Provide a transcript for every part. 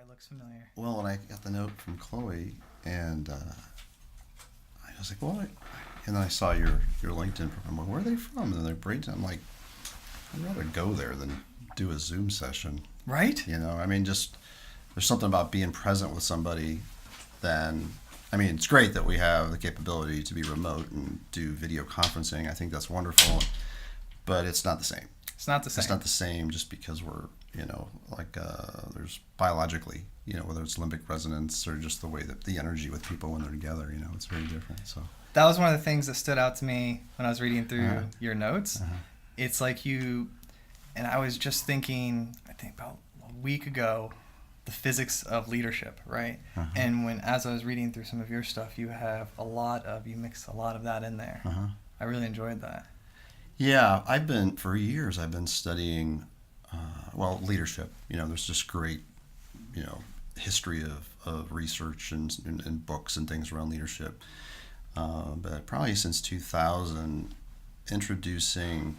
it looks familiar. Well, when I got the note from Chloe, and I was like, well, and then I saw your LinkedIn profile. I'm like, where are they from? And they're Bradenton. I'm like, I'd rather go there than do a Zoom session. Right? I mean, just there's something about being present with somebody. It's great that we have the capability to be remote and do video conferencing. I think that's wonderful, but it's not the same. It's not the same. It's not the same just because we're, there's biologically, whether it's limbic resonance or just the way that the energy with people when they're together, it's very different. So that was one of the things that stood out to me when I was reading through your notes. It's like and I was just thinking, I think about a week ago, the physics of leadership, right? And as I was reading through some of your stuff, you mix a lot of that in there. I really enjoyed that. Yeah, for years I've been studying, leadership. There's just great, history of research and books and things around leadership. But probably since 2000, introducing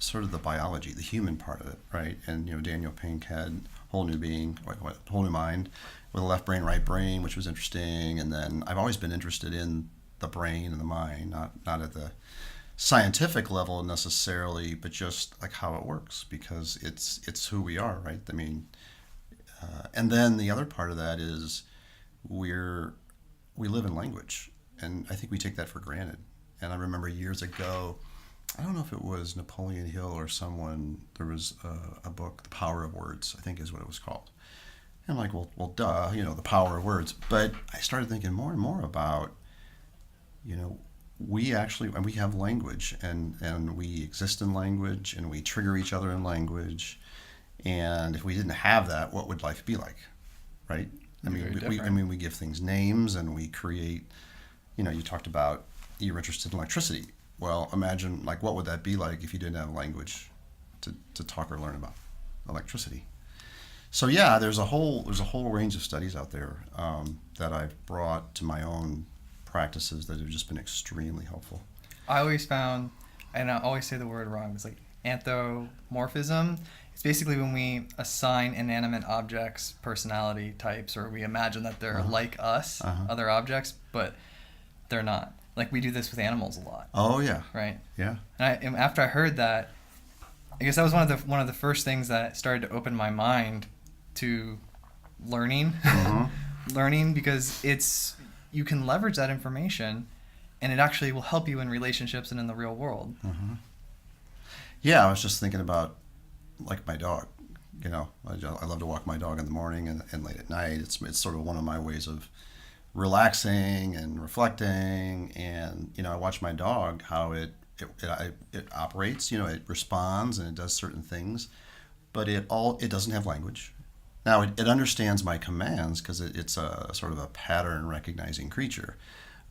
sort of the biology, the human part of it, right? And, Daniel Pink had Whole New Being, Whole New Mind, with a left brain, right brain, which was interesting. And then I've always been interested in the brain and the mind, not at the scientific level necessarily, but just like how it works, because it's who we are, right? And then the other part of that is we live in language, and I think we take that for granted. And I remember years ago, I don't know if it was Napoleon Hill or someone, there was a book, The Power of Words, I think is what it was called. And I'm like, well, duh, the power of words. But I started thinking more and more about, we have language, and we exist in language, and we trigger each other in language. And if we didn't have that, what would life be like, right? We give things names, and we create, you talked about you're interested in electricity. Well, imagine, what would that be like if you didn't have language to talk or learn about electricity? So yeah, there's a whole range of studies out there that I've brought to my own practices that have just been extremely helpful. I always found, and I always say the word wrong, it's like anthomorphism. It's basically when we assign inanimate objects personality types, or we imagine that they're like us, other objects, but they're not. Like, we do this with animals a lot. Oh yeah. Right. Yeah. And after I heard that, I guess that was one of the first things that started to open my mind to learning, learning, because you can leverage that information, and it actually will help you in relationships and in the real world. Yeah, I was just thinking about my dog. I love to walk my dog in the morning and late at night. It's sort of one of my ways of relaxing and reflecting, and I watch my dog, how it operates. It responds and it does certain things, but it doesn't have language. Now it understands my commands because it's a sort of a pattern recognizing creature.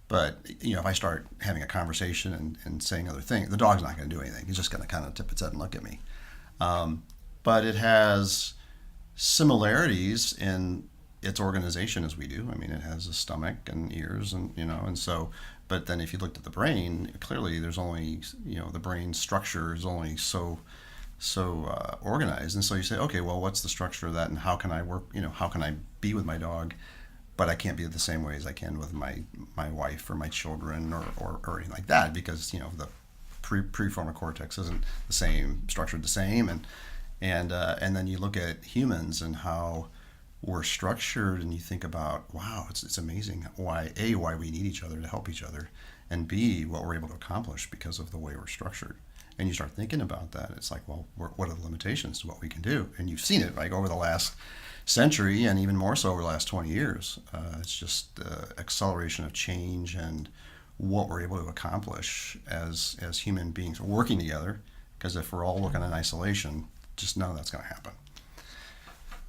But if I start having a conversation and saying other things, the dog's not going to do anything. He's just going to kind of tip its head and look at me. But it has similarities in its organization as we do. It has a stomach and ears, and so. But then if you looked at the brain, clearly there's only the brain structure is only so organized, and so you say, okay, well, what's the structure of that, and how can I work? How can I be with my dog, but I can't be the same way as I can with my wife or my children or anything like that, because the prefrontal cortex isn't the same, structured the same, and then you look at humans and how we're structured, and you think about, wow, it's amazing why we need each other to help each other, and B, what we're able to accomplish because of the way we're structured. And you start thinking about that, it's like, well, what are the limitations to what we can do? And you've seen it over the last century, and even more so over the last 20 years. It's just acceleration of change and what we're able to accomplish as human beings working together, because if we're all working in isolation, just none of that's going to happen.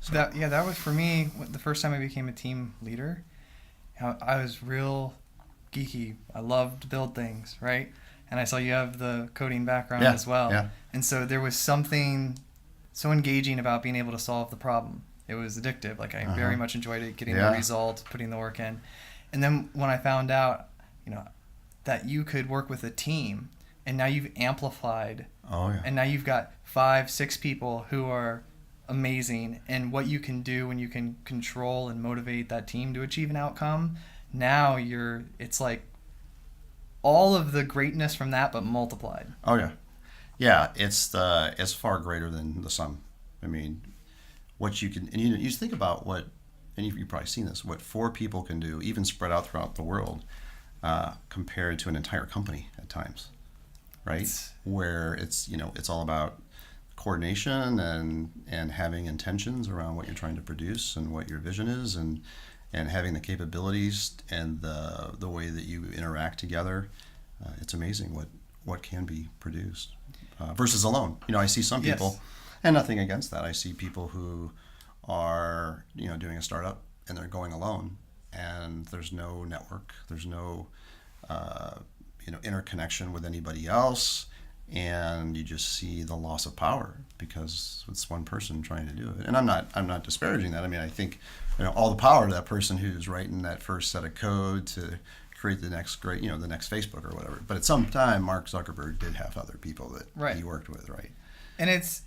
So. That was for me the first time I became a team leader. I was real geeky. I loved to build things, right? And I saw you have the coding background as well. Yeah. And so there was something so engaging about being able to solve the problem. It was addictive. I very much enjoyed it, getting the result, putting the work in. And then when I found out, that you could work with a team, and now you've amplified. Oh yeah. And now you've got 5-6 people who are amazing, and what you can do when you can control and motivate that team to achieve an outcome. Now it's like all of the greatness from that, but multiplied. Oh yeah, yeah. It's far greater than the sum. I mean, what you can, and you think about what, and you've probably seen this, what 4 people can do, even spread out throughout the world, compared to an entire company at times, right? Where it's all about coordination and having intentions around what you're trying to produce and what your vision is, and having the capabilities and the way that you interact together. It's amazing what can be produced versus alone. I see some people, Yes. and nothing against that. I see people who are doing a startup and they're going alone, and there's no network, there's no interconnection with anybody else, and you just see the loss of power because it's one person trying to do it. And I'm not disparaging that. I mean, I think all the power to that person who's writing that first set of code to create the next great, the next Facebook or whatever. But at some time, Mark Zuckerberg did have other people that he worked with, right? And it's,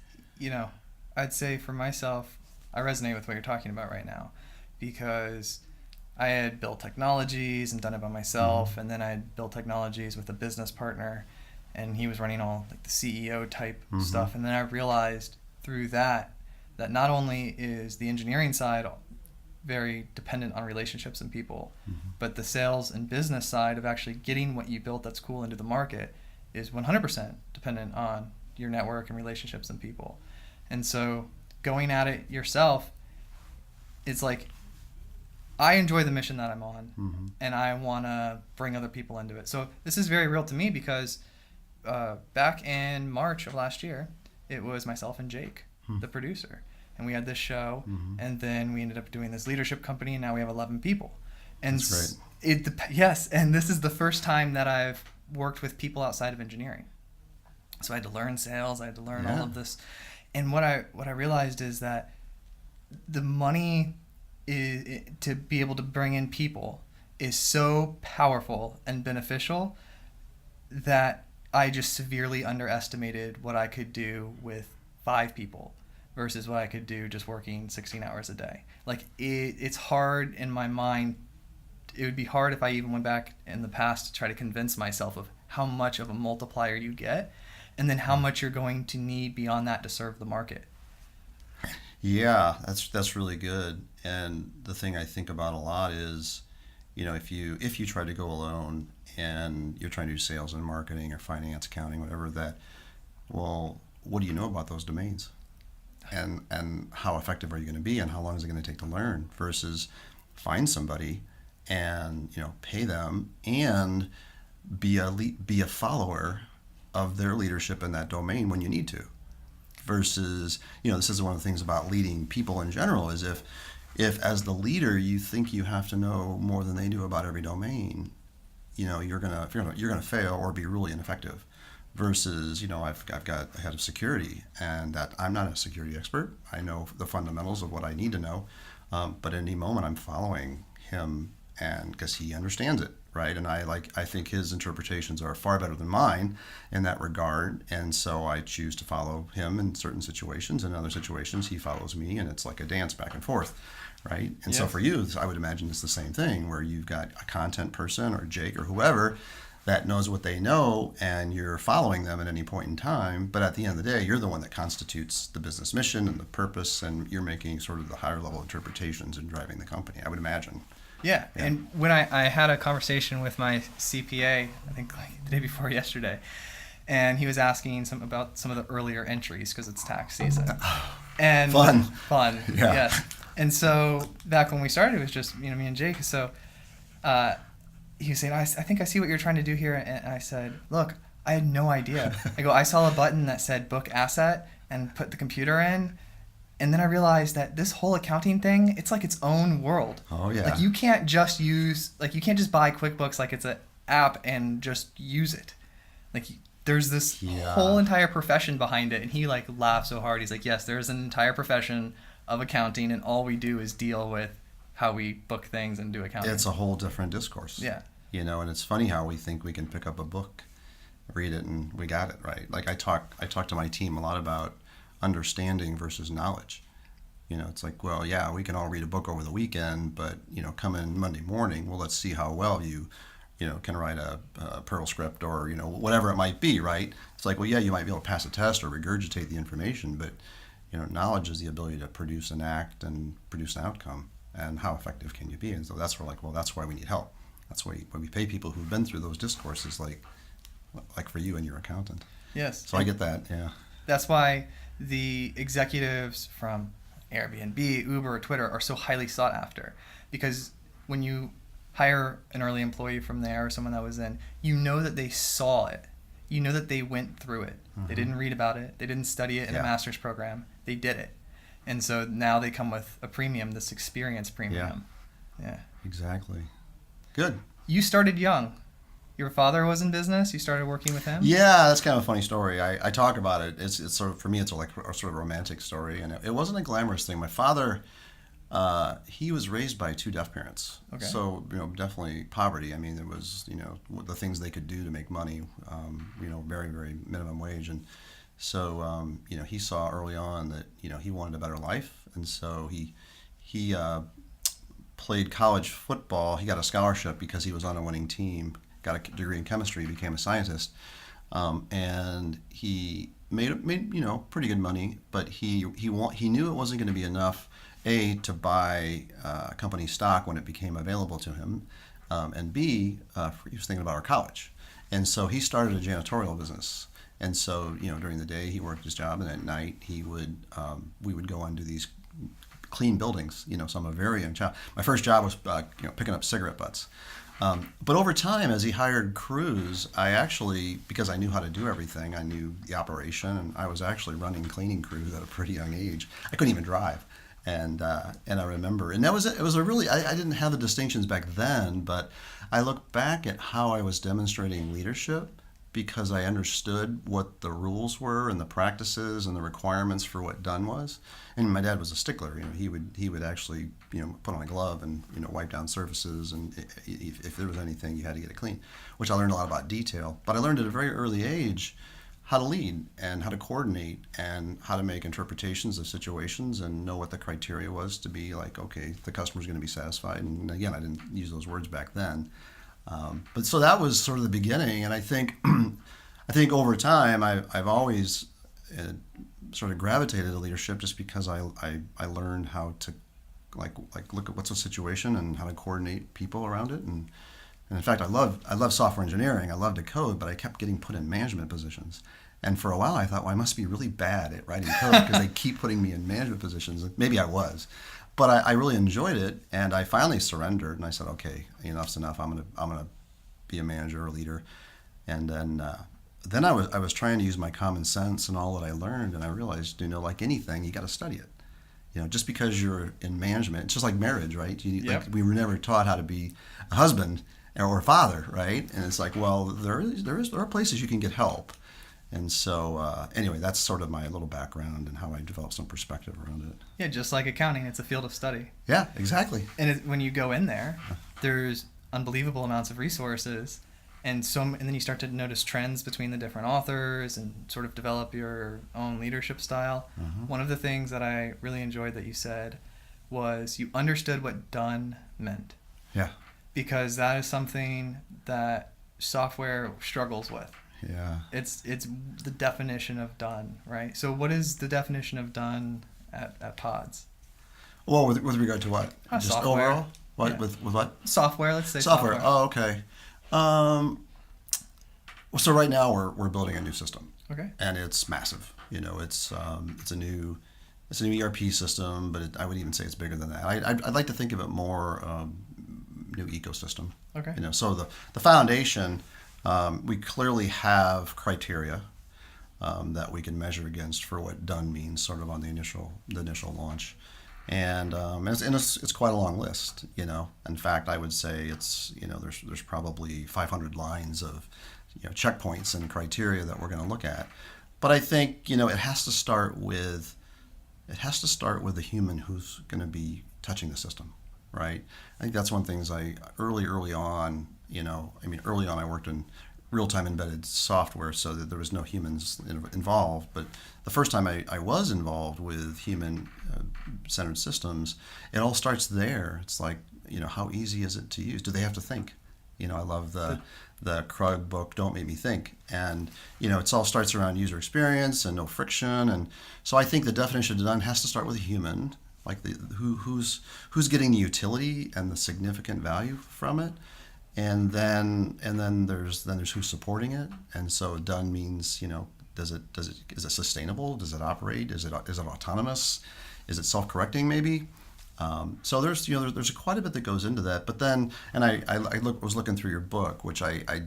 I'd say for myself, I resonate with what you're talking about right now, because I had built technologies and done it by myself, and then I had built technologies with a business partner, and he was running all like the CEO type stuff. And then I realized through that not only is the engineering side very dependent on relationships and people, but the sales and business side of actually getting what you built that's cool into the market is 100% dependent on your network and relationships and people. And so going at it yourself, it's like, I enjoy the mission that I'm on, and I want to bring other people into it. So this is very real to me because back in March of last year, it was myself and Jake, the producer. And we had this show, and then we ended up doing this leadership company, and now we have 11 people. And that's great. Yes, and this is the first time that I've worked with people outside of engineering. So I had to learn sales, I had to learn all of this. And what I realized is that the money to be able to bring in people is so powerful and beneficial that I just severely underestimated what I could do with 5 people versus what I could do just working 16 hours a day. Like it's hard in my mind. It would be hard if I even went back in the past to try to convince myself of how much of a multiplier you get, and then how much you're going to need beyond that to serve the market. Yeah, that's really good. And the thing I think about a lot is, if you try to go alone and you're trying to do sales and marketing or finance, accounting, whatever that, well, what do you know about those domains? And how effective are you going to be, and how long is it going to take to learn, versus find somebody and pay them and be a follower of their leadership in that domain when you need to. Versus, this is one of the things about leading people in general, is if as the leader you think you have to know more than they do about every domain, you're gonna fail or be really ineffective. Versus, I've got a head of security, and that I'm not a security expert. I know the fundamentals of what I need to know, but at any moment I'm following him, and because he understands it, right? And I think his interpretations are far better than mine in that regard, and so I choose to follow him in certain situations. In other situations, he follows me, and it's like a dance back and forth, right? And so for you, I would imagine it's the same thing, where you've got a content person or Jake or whoever that knows what they know, and you're following them at any point in time. But at the end of the day, you're the one that constitutes the business mission and the purpose, and you're making sort of the higher level interpretations and driving the company, I would imagine. Yeah. And when I had a conversation with my CPA, I think like the day before yesterday, and he was asking about some of the earlier entries because it's tax season. And fun. Yeah. Yes. And so back when we started, it was just me and Jake. So he was saying, I think I see what you're trying to do here. And I said, look, I had no idea. I saw a button that said book asset and put the computer in. And then I realized that this whole accounting thing, it's like its own world. Oh, yeah. Like you can't just buy QuickBooks like it's an app and just use it. Like there's this whole entire profession behind it. And he laughed so hard. He's like, yes, there's an entire profession of accounting, and all we do is deal with how we book things and do accounting. It's a whole different discourse. Yeah. And it's funny how we think we can pick up a book, read it, and we got it, right? Like I talk to my team a lot about understanding versus knowledge. It's like, well, yeah, we can all read a book over the weekend, but, come in Monday morning, well, let's see how well you can write a Perl script or, whatever it might be, right? It's like, well, yeah, you might be able to pass a test or regurgitate the information, but, knowledge is the ability to produce an act and produce an outcome. And how effective can you be? And so that's where, like, well, that's why we need help. That's why we pay people who've been through those discourses, like for you and your accountant. Yes. So I get that, yeah. That's why the executives from Airbnb, Uber, or Twitter are so highly sought after, because when you hire an early employee from there or someone that was in, that they saw it. That they went through it. Mm-hmm. They didn't read about it. They didn't study it in a master's program. They did it. And so now they come with a premium, this experience premium. Yeah. Exactly. Good. You started young. Your father was in business. You started working with him. Yeah, that's kind of a funny story. I talk about it. It's sort of, for me, it's like a sort of romantic story, and it wasn't a glamorous thing. My father, he was raised by two deaf parents. Okay. So definitely poverty. I mean, there was the things they could do to make money. Very, very minimum wage, and so he saw early on that he wanted a better life, and so he played college football. He got a scholarship because he was on a winning team. Got a degree in chemistry, became a scientist, and he made pretty good money. But he knew it wasn't going to be enough, to buy company stock when it became available to him, and B, he was thinking about our college, and so he started a janitorial business. And so during the day he worked his job, and at night we would go and do these clean buildings. So I'm a very young child. My first job was picking up cigarette butts. But over time, as he hired crews, I actually, because I knew how to do everything, I knew the operation, and I was actually running cleaning crews at a pretty young age. I couldn't even drive, and I remember, and it was a really, I didn't have the distinctions back then, but I look back at how I was demonstrating leadership because I understood what the rules were and the practices and the requirements for what done was. And my dad was a stickler. He would actually put on a glove and wipe down surfaces, and if there was anything, you had to get it clean, which I learned a lot about detail. But I learned at a very early age how to lead and how to coordinate and how to make interpretations of situations and know what the criteria was to be like, okay, the customer's going to be satisfied. And again, I didn't use those words back then. But so that was sort of the beginning, and I think over time I've always sort of gravitated to leadership just because I learned how to like look at what's a situation and how to coordinate people around it, and in fact I love software engineering. I love to code, but I kept getting put in management positions, and for a while I thought, well, I must be really bad at writing code because they keep putting me in management positions. Maybe I was. But I really enjoyed it, and I finally surrendered, and I said, okay, enough's enough. I'm gonna be a manager or a leader. And then I was trying to use my common sense and all that I learned, and I realized, like anything, you got to study it. Just because you're in management, it's just like marriage, right? Yep. Like we were never taught how to be a husband or a father, right? And it's like, well, there are places you can get help. And so, anyway, that's sort of my little background and how I developed some perspective around it. Yeah, just like accounting, it's a field of study. Yeah, exactly. And when you go in there, there's unbelievable amounts of resources, and then you start to notice trends between the different authors and sort of develop your own leadership style. Mm-hmm. One of the things that I really enjoyed that you said was you understood what done meant. Yeah. Because that is something that software struggles with. Yeah. It's the definition of done, right? So what is the definition of done at PODS? Well, with regard to what? Just software. Overall? What, yeah. with what? Software, let's say software. Oh, okay. So right now we're building a new system. Okay. And it's massive. It's a new ERP system, but I would even say it's bigger than that. I'd like to think of it more new ecosystem. Okay. So the foundation. We clearly have criteria that we can measure against for what done means, sort of on the initial launch, and it's quite a long list. In fact, I would say it's there's probably 500 lines of checkpoints and criteria that we're going to look at. But I think it has to start with the human who's going to be touching the system, right? I think that's one thing. Early on. Early on I worked in real-time embedded software so that there was no humans involved. But the first time I was involved with human-centered systems, it all starts there. It's like, how easy is it to use? Do they have to think? I love the Krug book, Don't Make Me Think. And, it all starts around user experience and no friction. And so I think the definition of done has to start with a human, like who's getting the utility and the significant value from it. And then there's who's supporting it. And so done means, is it sustainable? Does it operate? Is it autonomous? Is it self-correcting maybe? So there's quite a bit that goes into that. But then, and I was looking through your book, which I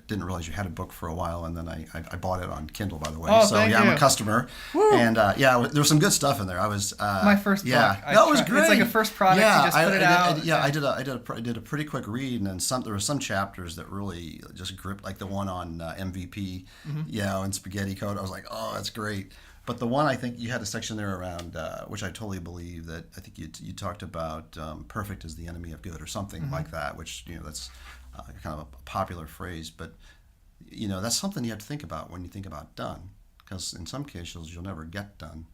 didn't realize you had a book for a while, and then I bought it on Kindle, by the way. Oh, so thank you. I'm a customer. Woo. And there was some good stuff in there. I was my first book. That was great. It's like a first product. You just put it out. I did a pretty quick read, and then there were some chapters that really just gripped, like the one on MVP, and spaghetti code. I was like, oh, that's great. But the one, I think you had a section there around, which I totally believe, that I think you talked about perfect is the enemy of good or something like that, which, that's kind of a popular phrase. But, that's something you have to think about when you think about done. Because in some cases, you'll never get done.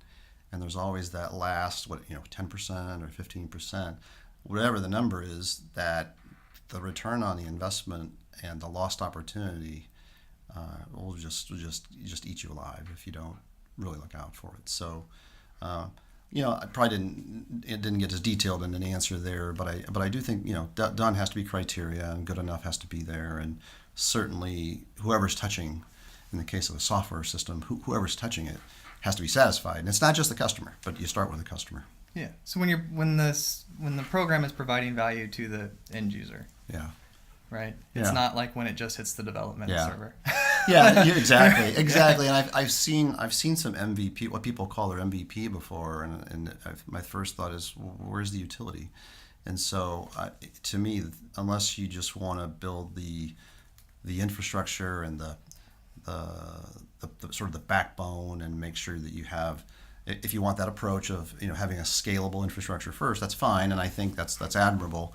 And there's always that last, 10% or 15%, whatever the number is, that the return on the investment and the lost opportunity will just eat you alive if you don't really look out for it. So, I probably didn't get as detailed in an answer there, but I do think done has to be criteria, and good enough has to be there, and certainly whoever's touching, in the case of a software system, whoever's touching it has to be satisfied. And it's not just the customer, but you start with the customer. Yeah. So when the program is providing value to the end user. Yeah. Right. It's not like when it just hits the development server. Yeah, exactly. And I've seen some MVP, what people call their MVP before, and my first thought is, where's the utility? And so, to me, unless you just want to build the infrastructure and the sort of the backbone, and make sure that you have, if you want that approach of having a scalable infrastructure first, that's fine, and I think that's admirable.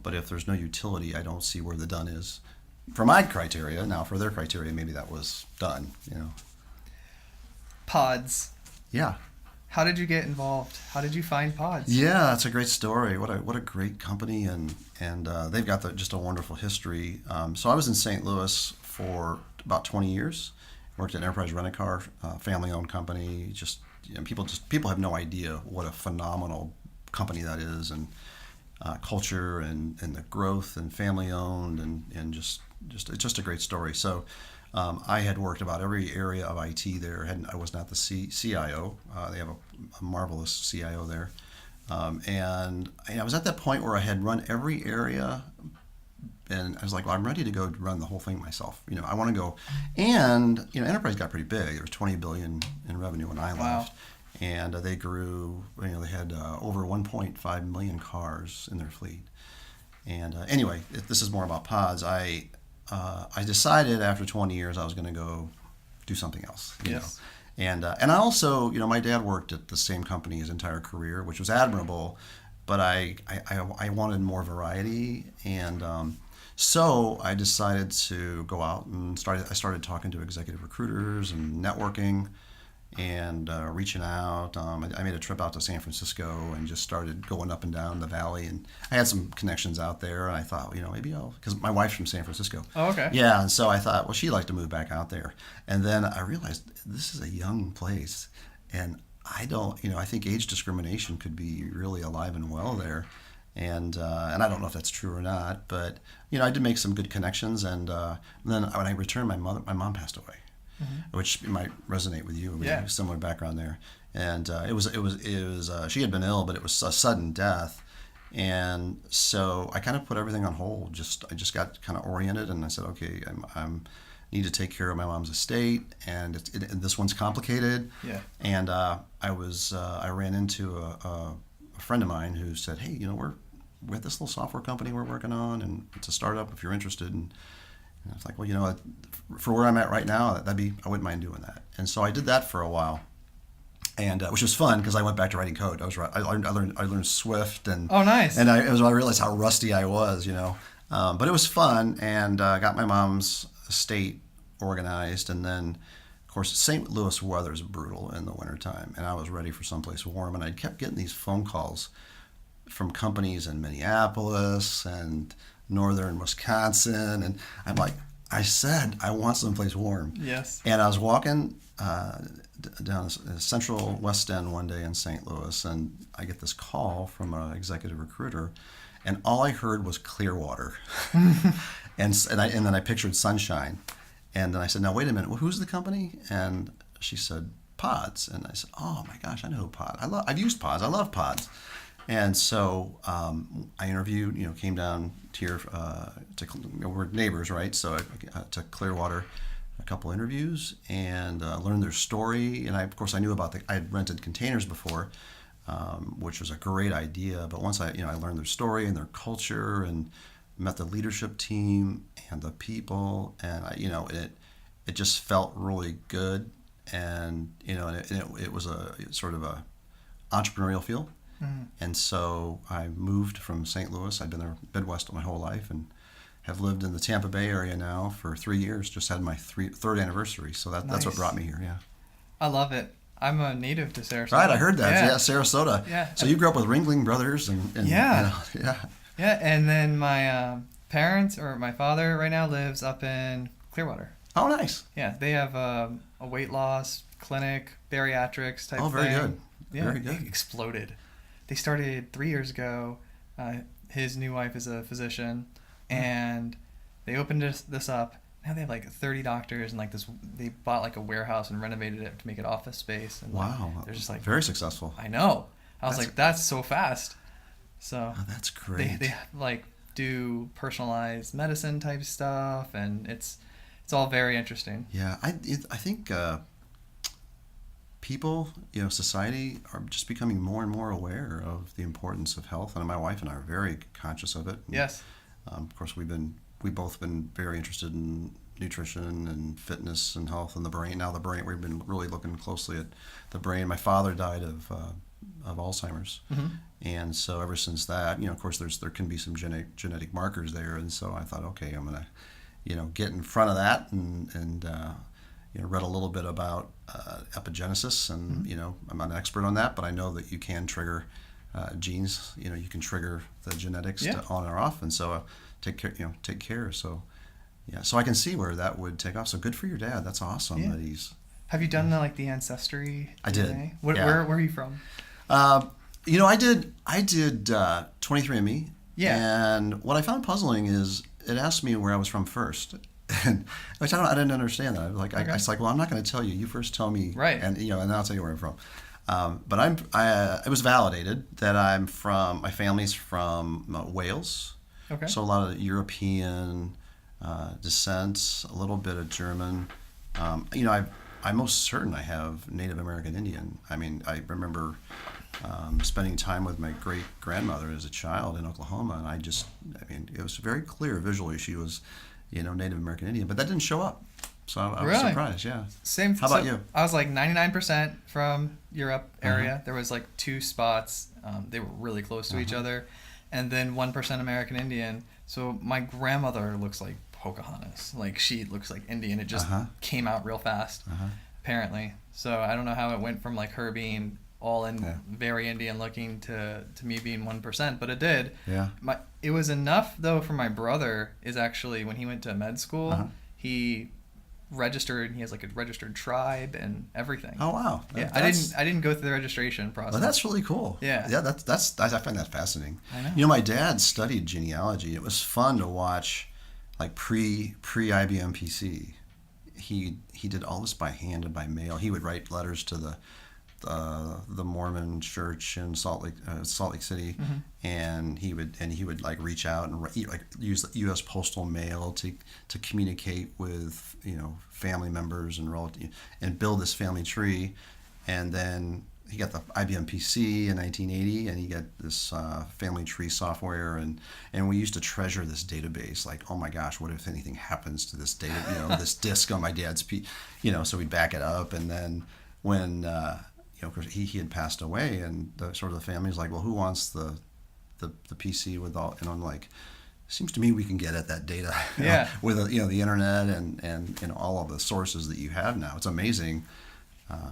But if there's no utility, I don't see where the done is. For my criteria, now for their criteria, maybe that was done. PODS. Yeah. How did you get involved? How did you find PODS? Yeah, that's a great story. What a great company, and they've got just a wonderful history. So I was in St. Louis for about 20 years. Worked at Enterprise Rent-A-Car, family-owned company. People have no idea what a phenomenal company that is, and culture and the growth, and family-owned, and just it's just a great story. So I had worked about every area of IT there. I was not the CIO. They have a marvelous CIO there. And I was at that point where I had run every area, and I was like, well, I'm ready to go run the whole thing myself. I want to go. And, Enterprise got pretty big. There was $20 billion in revenue when I left. And they grew, they had over 1.5 million cars in their fleet. And anyway, this is more about PODS. I decided after 20 years I was going to go do something else. Yes. And I also, my dad worked at the same company his entire career, which was admirable, but I wanted more variety. And so I decided to go out and I started talking to executive recruiters and networking, and reaching out. I made a trip out to San Francisco and just started going up and down the valley, and I had some connections out there, and I thought, maybe because my wife's from San Francisco. Oh, okay. Yeah, and so I thought, well, she'd like to move back out there. And then I realized this is a young place, and I think age discrimination could be really alive and well there. And I don't know if that's true or not, but I did make some good connections, and then when I returned, my mom passed away. Mm-hmm. Which might resonate with you. We have a similar background there, and it was she had been ill, but it was a sudden death, and so I kind of put everything on hold. I just got kind of oriented, and I said, okay, I'm need to take care of my mom's estate, and this one's complicated. Yeah. And I ran into a friend of mine who said, hey, we're at this little software company we're working on, and it's a startup if you're interested. And I was like, well, for where I'm at right now, I wouldn't mind doing that. And so I did that for a while, and which was fun because I went back to writing code. I learned Swift, and oh, nice. And I realized how rusty I was, but it was fun, and got my mom's the state organized, and then of course St. Louis weather is brutal in the wintertime, and I was ready for someplace warm, and I kept getting these phone calls from companies in Minneapolis and northern Wisconsin, and I'm like, I said I want someplace warm. Yes. And I was walking down the central West End one day in St. Louis, and I get this call from an executive recruiter, and all I heard was Clearwater, and then I pictured sunshine, and then I said, now wait a minute, well, who's the company? And she said PODS, and I said, oh my gosh, I know PODS. I've used PODS. I love PODS. And so I interviewed, came down here we're neighbors, right? So I took Clearwater a couple interviews and learned their story. And of course I knew about I had rented containers before, which was a great idea. But once I learned their story and their culture and met the leadership team and the people, and it just felt really good. And it was a sort of a entrepreneurial feel. Mm-hmm. And so I moved from St. Louis. I've been there Midwest my whole life, and have lived in the Tampa Bay area now for 3 years. Just had my third anniversary, so that's what brought me here. Yeah, I love it. I'm a native to Sarasota. Right, I heard that. Yeah, Sarasota. Yeah. So you grew up with Ringling Brothers, and yeah, yeah. Yeah, and then my my father right now lives up in Clearwater. Oh, nice. Yeah, they have a weight loss clinic, bariatrics type thing. Oh, very good. Yeah, very good. It exploded. They started 3 years ago. His new wife is a physician, and they opened this up. Now they have like 30 doctors, and like this, they bought like a warehouse and renovated it to make it office space. And wow, they're just like very successful. I know. I was like, that's so fast. So that's great. They like do personalized medicine type stuff, and it's all very interesting. Yeah, I think people, society are just becoming more and more aware of the importance of health, and my wife and I are very conscious of it. And, yes. Of course, we've both been very interested in nutrition and fitness and health and the brain. Now the brain, we've been really looking closely at the brain. My father died of Alzheimer's, mm-hmm. and so ever since that, of course, there can be some genetic markers there, and so I thought, okay, I'm gonna, get in front of that and read a little bit about epigenesis, and mm-hmm. I'm not an expert on that, but I know that you can trigger genes. You can trigger the genetics to on or off, and so take care. So yeah, so I can see where that would take off. So good for your dad. That's awesome. Yeah. That he's. Have you done the ancestry? I did. DNA? Where are you from? I did 23andMe. Yeah. And what I found puzzling is it asked me where I was from first. And which I didn't understand that. I was like, okay. I was like, well, I'm not going to tell you. You first tell me, right? And and I'll tell you where I'm from. But it was validated that my family's from Wales. Okay. So a lot of European descent, a little bit of German. I'm most certain I have Native American Indian. I mean, I remember spending time with my great grandmother as a child in Oklahoma, and it was very clear visually she was, Native American Indian, but that didn't show up. So I was surprised. Yeah. Same. How about you? I was like 99% from Europe area. Uh-huh. There was like 2 spots. They were really close to each other, and then 1% American Indian. So my grandmother looks like Pocahontas. Like she looks like Indian. It just came out real fast, apparently. So I don't know how it went from like her being all in very Indian looking to me being 1%, but it did. Yeah. It was enough though for my brother is actually when he went to med school, he registered. He has like a registered tribe and everything. Oh wow! Yeah, I didn't go through the registration process. Well, that's really cool. Yeah, yeah. I find that fascinating. I know. My dad studied genealogy. It was fun to watch, like pre IBM PC. He did all this by hand and by mail. He would write letters to the Mormon church in Salt Lake City, and he would like reach out and use the U.S. postal mail to communicate with family members and relatives and build this family tree. And then he got the IBM PC in 1980, and he got this family tree software, and we used to treasure this database. Like, oh my gosh, what if anything happens to this data? This disk on my dad's so we'd back it up, and then when of course he had passed away, and the family's like, well, who wants the PC with all, and I'm like, seems to me we can get at that data Yeah. with the internet and all of the sources that you have now. It's amazing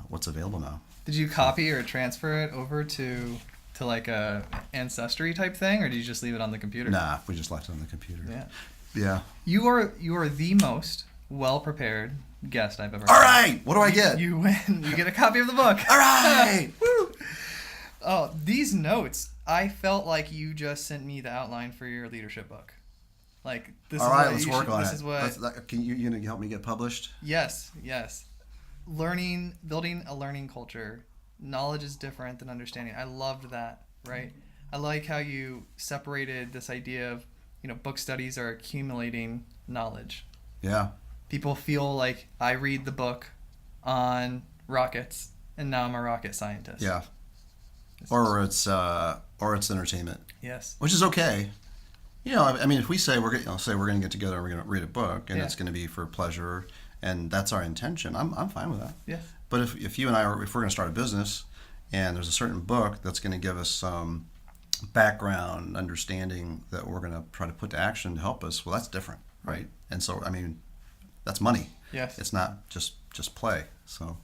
what's available now. Did you copy or transfer it over to like a ancestry type thing, or did you just leave it on the computer? Nah, we just left it on the computer. Yeah. Yeah. You are the most well prepared guest I've ever All had. right, what do I get? You win. You get a copy of the book. All right. Woo! Oh, these notes. I felt like you just sent me the outline for your leadership book. Like this. All is right, what let's you work should, on this it. Is what. Can you gonna help me get published? Yes. Building a learning culture. Knowledge is different than understanding. I loved that. Right. I like how you separated this idea of, book studies are accumulating knowledge. Yeah. People feel like I read the book on rockets and now I'm a rocket scientist. Yeah. Or it's entertainment. Yes. Which is okay. I mean, if we say we're going to get together and we're going to read a book and Yeah. it's going to be for pleasure and that's our intention, I'm fine with that. Yes. But if you and I if we're going to start a business and there's a certain book that's going to give us some background understanding that we're going to try to put to action to help us, well, that's different, right? And so, I mean, that's money. Yes. It's not just play. So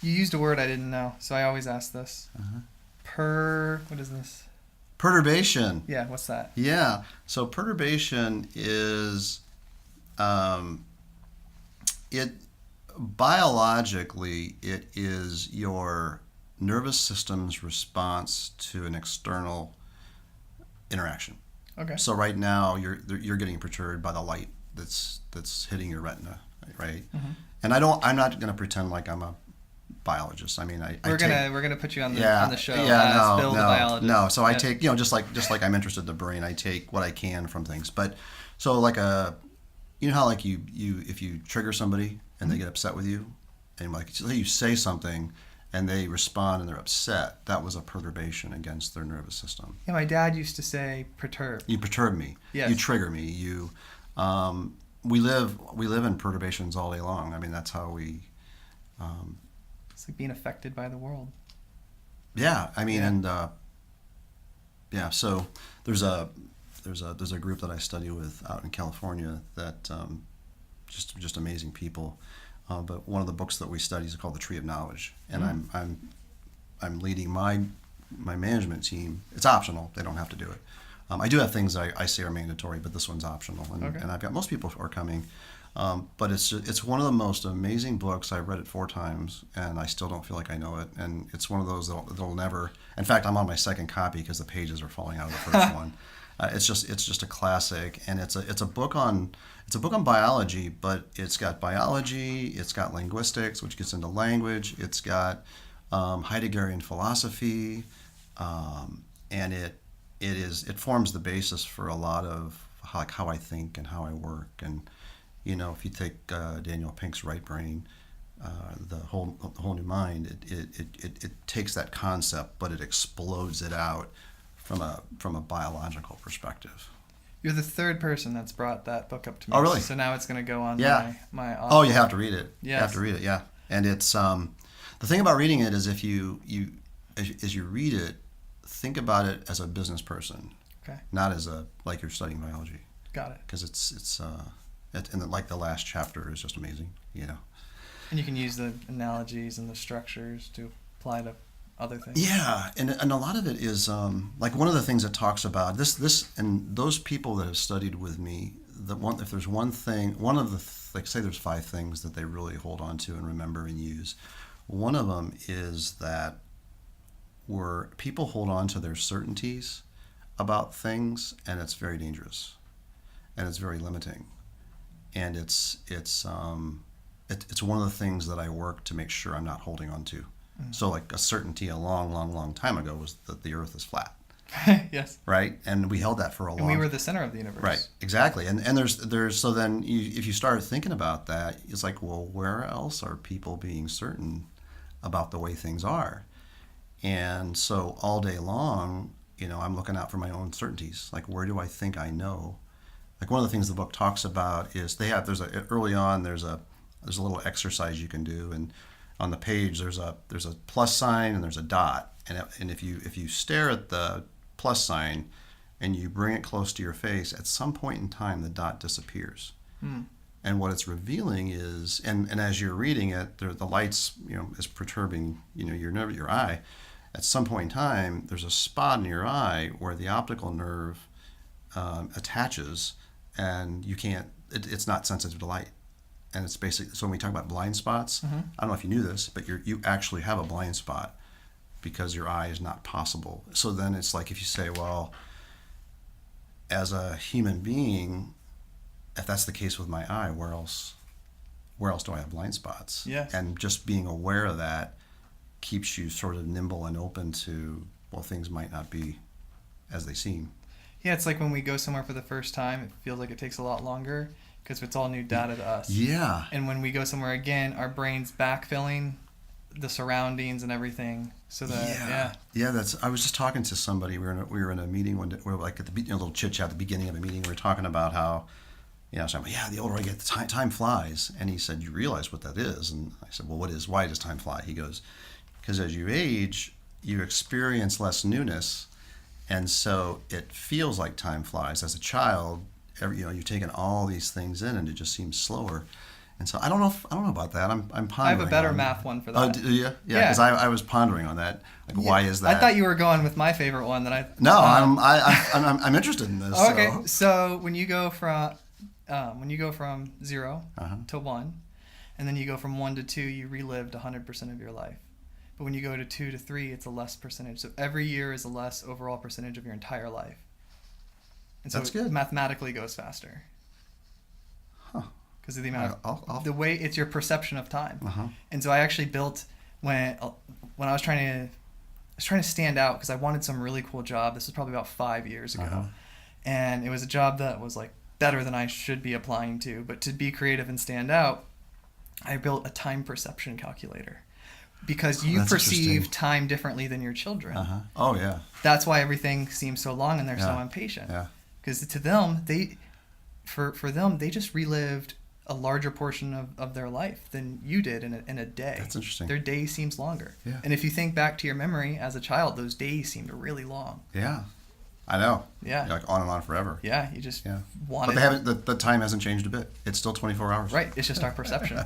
You used a word I didn't know, so I always ask this. What is this? perturbation. Yeah, what's that? Yeah. So perturbation is biologically it is your nervous system's response to an external interaction. Okay. So right now you're getting perturbed by the light that's hitting your retina, right? Mm-hmm. And I'm not going to pretend like I'm a biologist. I mean, we're gonna put you on the show as Bill the biologist. No. So I take just like I'm interested in the brain. I take what I can from things. But so like how like you if you trigger somebody and they get upset with you, and like you say something and they respond and they're upset, that was a perturbation against their nervous system. Yeah, my dad used to say perturb. You perturb me. Yes. You trigger me. We live in perturbations all day long. I mean, that's how we. It's like being affected by the world. Yeah, I mean, Yeah. and so there's a group that I study with out in California that just amazing people. But one of the books that we study is called The Tree of Knowledge, and I'm leading my management team. It's optional; they don't have to do it. I do have things I say are mandatory, but this one's optional, and I've got most people are coming. But it's one of the most amazing books. I've read it 4 times, and I still don't feel like I know it. And it's one of those that'll never. In fact, I'm on my second copy because the pages are falling out of the first one. It's just a classic, and it's a book on biology, but it's got biology, it's got linguistics, which gets into language, it's got Heideggerian philosophy, and it forms the basis for a lot of how I think and how I work. And if you take Daniel Pink's Right Brain, the whole new mind, it takes that concept, but it explodes it out from a biological perspective. You're the third person that's brought that book up to me. Oh, really? So now it's going to go on my Oh, you have to read it. Yes. You have to read it, yeah. And it's the thing about reading it is if you as you read it, think about it as a business person, Okay. not as like you're studying biology. Got it. Because it's and like the last chapter is just amazing, And you can use the analogies and the structures to apply to other things. Yeah, and a lot of it is like one of the things it talks about this and those people that have studied with me. If there's one thing, say there's 5 things that they really hold on to and remember and use. One of them is that where people hold on to their certainties about things, and it's very dangerous, and it's very limiting, and it's one of the things that I work to make sure I'm not holding on to. So like a certainty a long time ago was that the earth is flat. Yes. Right? And we held that for a long time. And we were the center of the universe. Right, exactly. And there's so then if you start thinking about that, it's like, well, where else are people being certain about the way things are? And so all day long, I'm looking out for my own certainties. Like, where do I think I know? Like one of the things the book talks about is early on there's a little exercise you can do, and on the page there's a plus sign and there's a dot, and if you stare at the plus sign and you bring it close to your face, at some point in time, the dot disappears. And what it's revealing is, and as you're reading it, the light's, is perturbing, your eye. At some point in time, there's a spot in your eye where the optical nerve attaches, and you can't. It's not sensitive to light, and it's basically. So when we talk about blind spots, I don't know if you knew this, but you actually have a blind spot because your eye is not possible. So then it's like if you say, well, as a human being, if that's the case with my eye, where else do I have blind spots? Yes. And just being aware of that keeps you sort of nimble and open to, well, things might not be as they seem. Yeah, it's like when we go somewhere for the first time, it feels like it takes a lot longer because it's all new data to us. Yeah. And when we go somewhere again, our brain's backfilling the surroundings and everything. So that I was just talking to somebody. We were in a meeting one day. We were like at the a little chit chat at the beginning of a meeting. We were talking about how, so I'm like, the older I get, the time flies. And he said, you realize what that is? And I said, well, why does time fly? He goes, because as you age, you experience less newness, and so it feels like time flies. As a child, you're taking all these things in, and it just seems slower. And so I don't know about that. I'm pondering. I have a better math one for that. Oh, do you? Yeah, because I was pondering on that. Like, why is that? I thought you were going with my favorite one that I. No, I'm interested in this. Okay, so when you go from 0 to 1, and then you go from 1 to 2, you relived 100% of your life. But when you go to 2 to 3, it's a less percentage. So every year is a less overall percentage of your entire life. And so that's good. Mathematically goes faster. Huh. Because of the amount of the way it's your perception of time. And so I actually built when I was trying to stand out because I wanted some really cool job. This was probably about 5 years ago, and it was a job that was like better than I should be applying to. But to be creative and stand out, I built a time perception calculator. Because you perceive time differently than your children. Oh, yeah. That's why everything seems so long and they're so impatient. Yeah. Because to them, for them, they just relived a larger portion of their life than you did in a day. That's interesting. Their day seems longer. Yeah. And if you think back to your memory as a child, those days seemed really long. Yeah. I know. Yeah. Like on and on forever. Yeah. You just want it. But the time hasn't changed a bit. It's still 24 hours. Right. It's just our perception.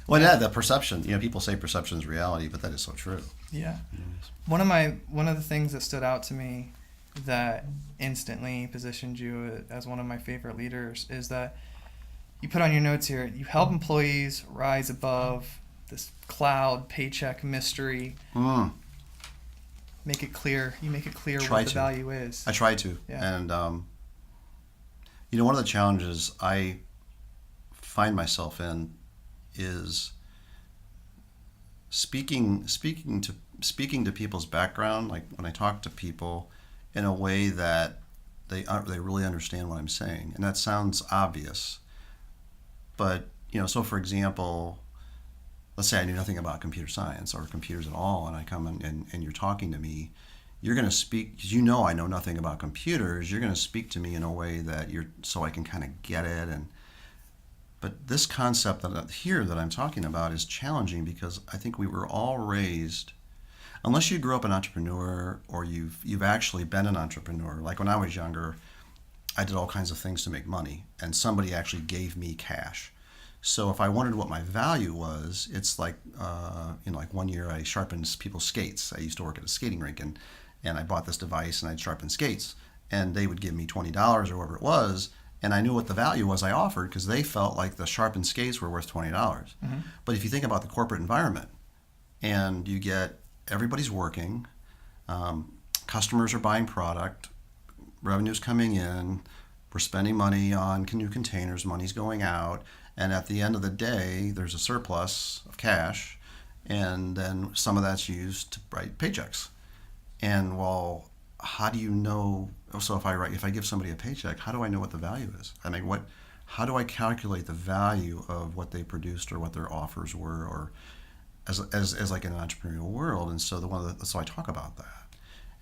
Well, the perception. People say perception is reality, but that is so true. Yeah. One of the things that stood out to me that instantly positioned you as one of my favorite leaders is that you put on your notes here, you help employees rise above this cloud paycheck mystery. Make it clear. You make it clear what the value is. I try to. Yeah. And one of the challenges I find myself in is speaking to people's background, like when I talk to people in a way that they really understand what I'm saying. And that sounds obvious, but so for example, let's say I knew nothing about computer science or computers at all, and I come and you're talking to me, you're going to speak, because I know nothing about computers, you're going to speak to me in a way that so I can kind of get it. But this concept that I'm talking about is challenging because I think we were all raised, unless you grew up an entrepreneur or you've actually been an entrepreneur. Like when I was younger, I did all kinds of things to make money, and somebody actually gave me cash. So if I wondered what my value was, it's like, like one year I sharpened people's skates. I used to work at a skating rink, and I bought this device and I'd sharpen skates, and they would give me $20 or whatever it was. And I knew what the value was I offered because they felt like the sharpened skates were worth $20. But if you think about the corporate environment, and you get everybody's working, customers are buying product, revenue's coming in, we're spending money on new containers, money's going out, and at the end of the day, there's a surplus of cash, and then some of that's used to write paychecks. And how do you know? So if I give somebody a paycheck, how do I know what the value is? I mean, how do I calculate the value of what they produced or what their offers were, or as like in an entrepreneurial world? And so so I talk about that,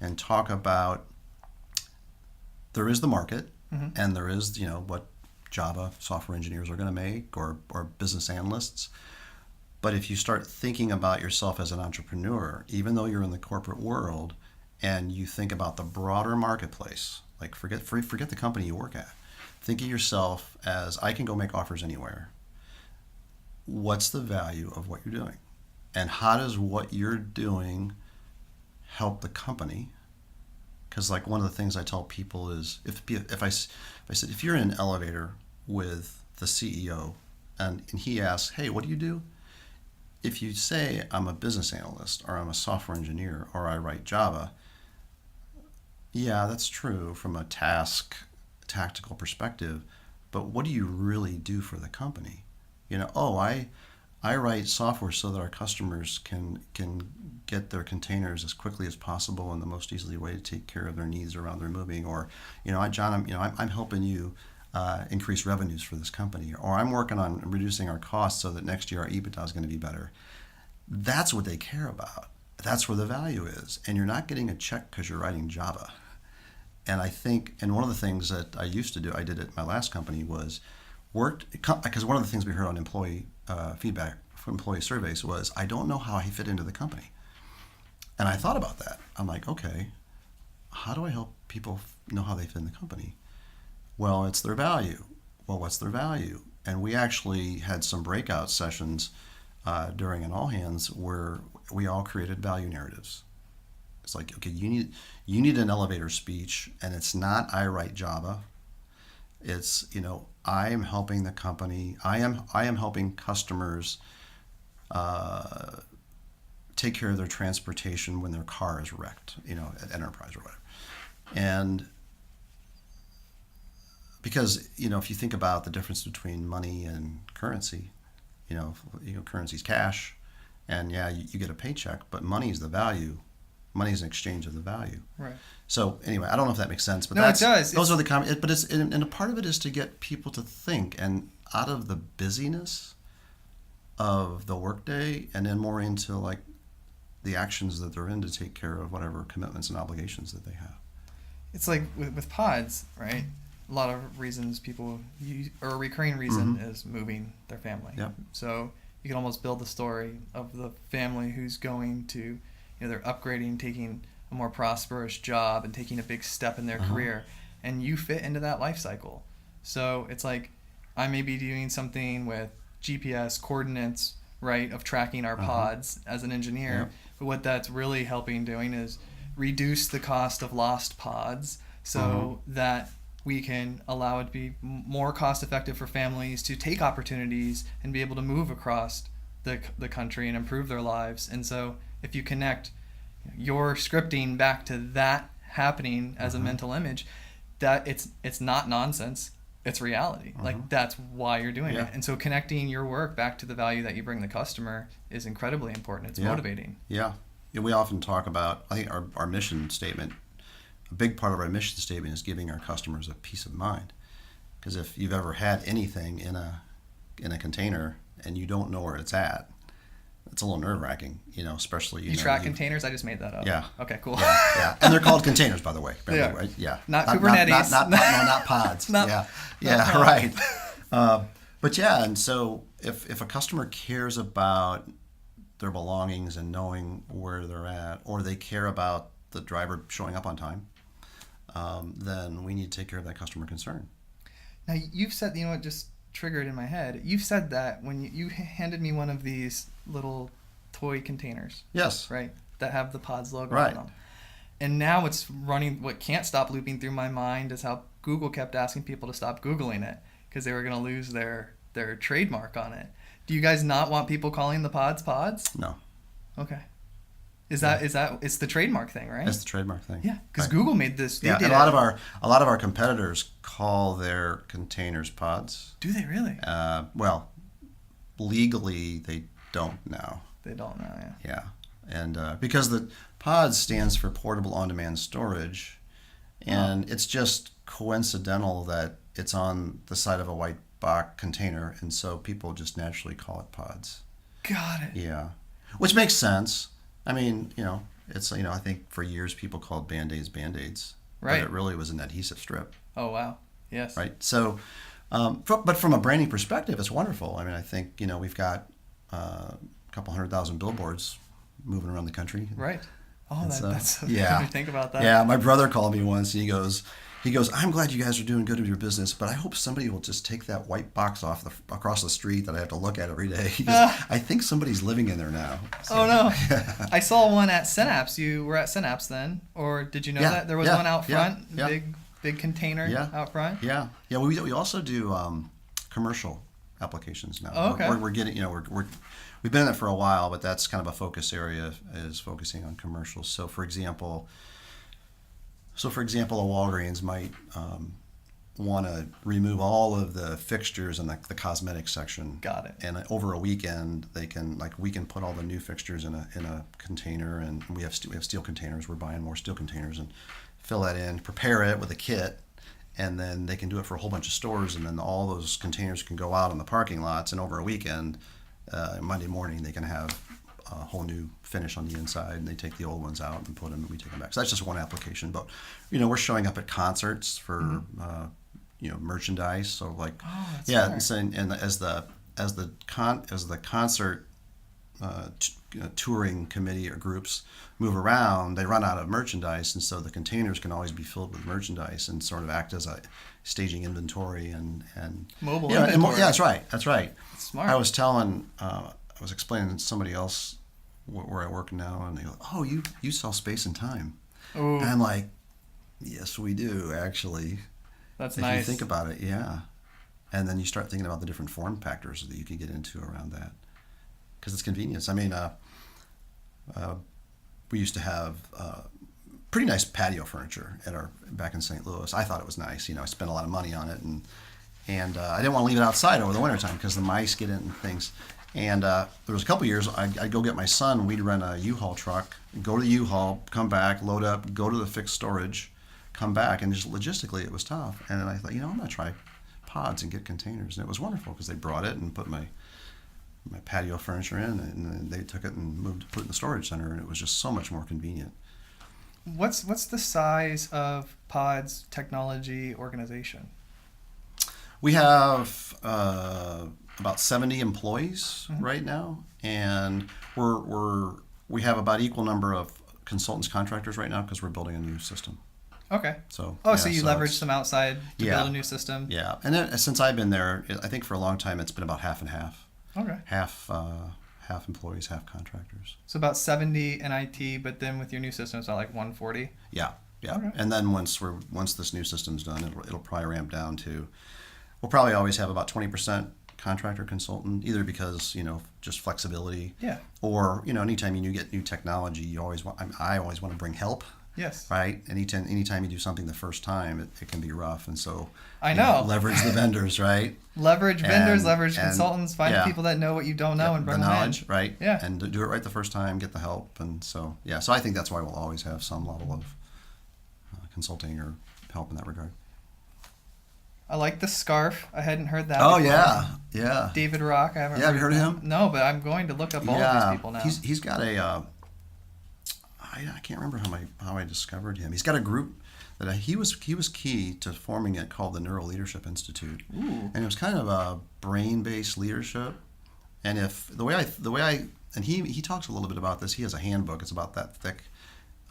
and talk about there is the market, and there is what Java software engineers are going to make, or business analysts. But if you start thinking about yourself as an entrepreneur, even though you're in the corporate world, and you think about the broader marketplace, Like forget the company you work at. Think of yourself as, I can go make offers anywhere. What's the value of what you're doing? And how does what you're doing help the company? Because like one of the things I tell people is, if I said, if you're in an elevator with the CEO and he asks, hey, what do you do? If you say, I'm a business analyst, or I'm a software engineer, or I write Java, yeah, that's true from a tactical perspective, but what do you really do for the company? I write software so that our customers can get their containers as quickly as possible in the most easily way to take care of their needs around their moving. Or, John, I'm helping you increase revenues for this company. Or I'm working on reducing our costs so that next year our EBITDA is going to be better. That's what they care about. That's where the value is. And you're not getting a check because you're writing Java. And I think, and one of the things that I used to do, I did at my last company, was because one of the things we heard on employee feedback from employee surveys was, I don't know how I fit into the company. And I thought about that. I'm like, okay, how do I help people know how they fit in the company? Well, it's their value. Well, what's their value? And we actually had some breakout sessions during an all hands where we all created value narratives. It's like, okay, you need an elevator speech, and it's not I write Java. It's, I am helping the company. I am helping customers take care of their transportation when their car is wrecked, at Enterprise or whatever. And because, if you think about the difference between money and currency, currency's cash, and yeah, you get a paycheck, but money is the value. Money is an exchange of the value. Right. So anyway, I don't know if that makes sense, but no, it does. Those are the comments. But it's and a part of it is to get people to think, and out of the busyness of the workday, and then more into like the actions that they're in to take care of whatever commitments and obligations that they have. It's like with PODS, right? A lot of reasons people use, or a recurring reason is moving their family. Yep. So you can almost build the story of the family who's going to, they're upgrading, taking a more prosperous job and taking a big step in their career, and you fit into that life cycle. So it's like, I may be doing something with GPS coordinates, right, of tracking our pods as an engineer, but what that's really helping doing is reduce the cost of lost pods so that we can allow it to be more cost effective for families to take opportunities and be able to move across the country and improve their lives. And so if you connect your scripting back to that happening as a mental image, that it's not nonsense, it's reality. Like, that's why you're doing it. And so connecting your work back to the value that you bring the customer is incredibly important. It's motivating. Yeah. We often talk about, I think our mission statement, a big part of our mission statement is giving our customers a peace of mind. Because if you've ever had anything in a container and you don't know where it's at, it's a little nerve-wracking, especially... You track containers? I just made that up. Yeah. Okay, cool. Yeah. And they're called containers, by the way. Yeah. Right? Yeah. Not Kubernetes. Not pods. Not right. But yeah, and so if a customer cares about their belongings and knowing where they're at, or they care about the driver showing up on time, then we need to take care of that customer concern. Now, you've said, what just triggered in my head, you've said that when you handed me one of these little toy containers. Yes. Right? That have the PODS logo right. on them. And now it's running, what can't stop looping through my mind is how Google kept asking people to stop Googling it because they were going to lose their trademark on it. Do you guys not want people calling the PODS? No. Okay. Is that it's the trademark thing, right? It's the trademark thing. Yeah, because right. Google made this. Yeah, and a lot of our competitors call their containers pods. Do they really? Well, legally they don't now. They don't now. Yeah. Yeah, and because the PODS stands for portable on-demand storage, and it's just coincidental that it's on the side of a white box container, and so people just naturally call it PODS. Got it. Yeah, which makes sense. I mean, it's, I think for years people called Band-Aids Band-Aids. Right. But it really was an adhesive strip. Oh, wow. Yes. Right. So, but from a branding perspective, it's wonderful. I mean, I think, we've got a couple 100,000 billboards moving around the country. Right. Oh, that's so yeah. to think about that. Yeah. My brother called me once and he goes, he goes, I'm glad you guys are doing good with your business, but I hope somebody will just take that white box across the street that I have to look at every day. He goes, I think somebody's living in there now. So, oh no. I saw one at Synapse. You were at Synapse then, or did you know that there was one out front, big container out front? Yeah. We also do commercial applications now. Oh, okay. We're getting, we've been in it for a while, but that's kind of a focus area, is focusing on commercials. So for example, a Walgreens might want to remove all of the fixtures in the cosmetics section. Got it. And over a weekend, we can put all the new fixtures in a container, and we have steel containers. We're buying more steel containers and fill that in, prepare it with a kit, and then they can do it for a whole bunch of stores, and then all those containers can go out on the parking lots, and over a weekend, Monday morning, they can have a whole new finish on the inside, and they take the old ones out and put them, and we take them back. So that's just one application. But we're showing up at concerts for merchandise. So and as the concert touring committee or groups move around, they run out of merchandise, and so the containers can always be filled with merchandise and sort of act as a staging inventory and mobile inventory. That's right. That's smart. I was explaining to somebody else where I work now, and they go, "Oh, you sell space and time." Ooh. And I'm like, "Yes, we do, actually." That's if nice. you think about it, yeah. And then you start thinking about the different form factors that you can get into around that, because it's convenience. I mean, we used to have pretty nice patio furniture back in St. Louis. I thought it was nice. I spent a lot of money on it, and I didn't want to leave it outside over the wintertime because the mice get in and things. And there was a couple years I'd go get my son. We'd rent a U-Haul truck, go to the U-Haul, come back, load up, go to the fixed storage, come back, and just logistically it was tough. And then I thought, I'm going to try PODS and get containers. And it was wonderful because they brought it and put my patio furniture in, and then they took it and put it in the storage center, and it was just so much more convenient. What's the size of PODS technology organization? We have about 70 employees right now, and we have about equal number of consultants, contractors right now, because we're building a new system. Okay. So you leverage some outside to build a new system. Yeah, and then, since I've been there, I think for a long time it's been about half and half. Okay. Half employees, half contractors. So about 70 in IT, but then with your new system, it's about like 140. Yeah. Okay. And then once this new system's done, it'll probably ramp down to. We'll probably always have about 20% contractor consultant, either because just flexibility. Yeah. Or anytime you get new technology, I always want to bring help. Yes. Right. Anytime you do something the first time, it can be rough, and so I know. Leverage the vendors, right? Leverage vendors, leverage consultants, find people that know what you don't know, and bring the them knowledge, in. right? Yeah. And do it right the first time, get the help, and so So I think that's why we'll always have some level of consulting or help in that regard. I like the scarf. I hadn't heard that. Oh before. yeah. David Rock. I haven't. Yeah, have you heard of him? No, but I'm going to look up all of these people now. He's got a. I can't remember how I discovered him. He's got a group that he was key to forming it called the Neuro Leadership Institute. Ooh. And it was kind of a brain-based leadership. And he talks a little bit about this. He has a handbook. It's about that thick.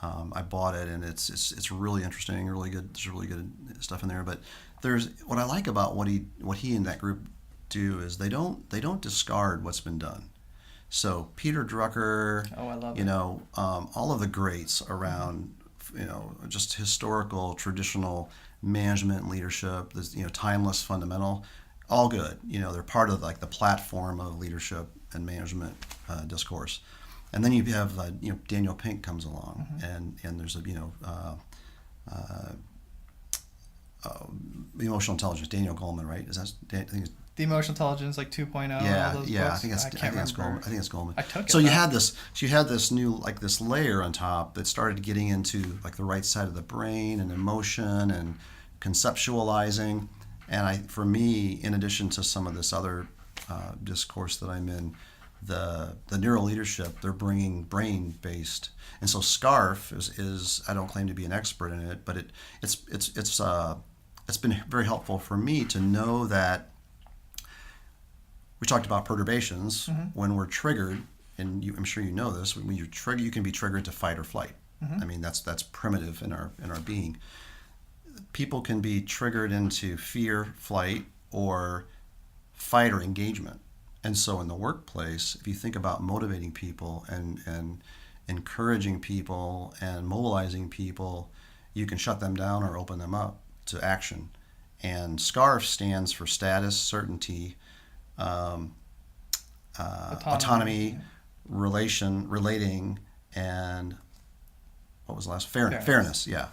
I bought it, and it's really interesting, really good. There's really good stuff in there. But there's what I like about what he and that group do is they don't discard what's been done. So Peter Drucker, I love all of the greats around, just historical, traditional management, leadership, this, timeless, fundamental, all good. They're part of like the platform of leadership and management discourse. And then you have Daniel Pink comes along, and there's emotional intelligence. Daniel Goleman, right? I think it's the emotional intelligence, like 2.0. Yeah, all those yeah. books. I think it's Goleman. I think it's Goleman. I took it. So you had this new this layer on top that started getting into like the right side of the brain and emotion and conceptualizing. And for me, in addition to some of this other discourse that I'm in, the neuro leadership, they're bringing brain based. And so SCARF is I don't claim to be an expert in it, but it's been very helpful for me to know that. We talked about perturbations when we're triggered, and I'm sure you know this. When you're triggered, you can be triggered to fight or flight. I mean, that's primitive in our being. people can be triggered into fear, flight, or fight or engagement. And so in the workplace, if you think about motivating people and encouraging people and mobilizing people, you can shut them down or open them up to action. And SCARF stands for status, certainty, autonomy, relating, and what was the last? Fairness, yeah.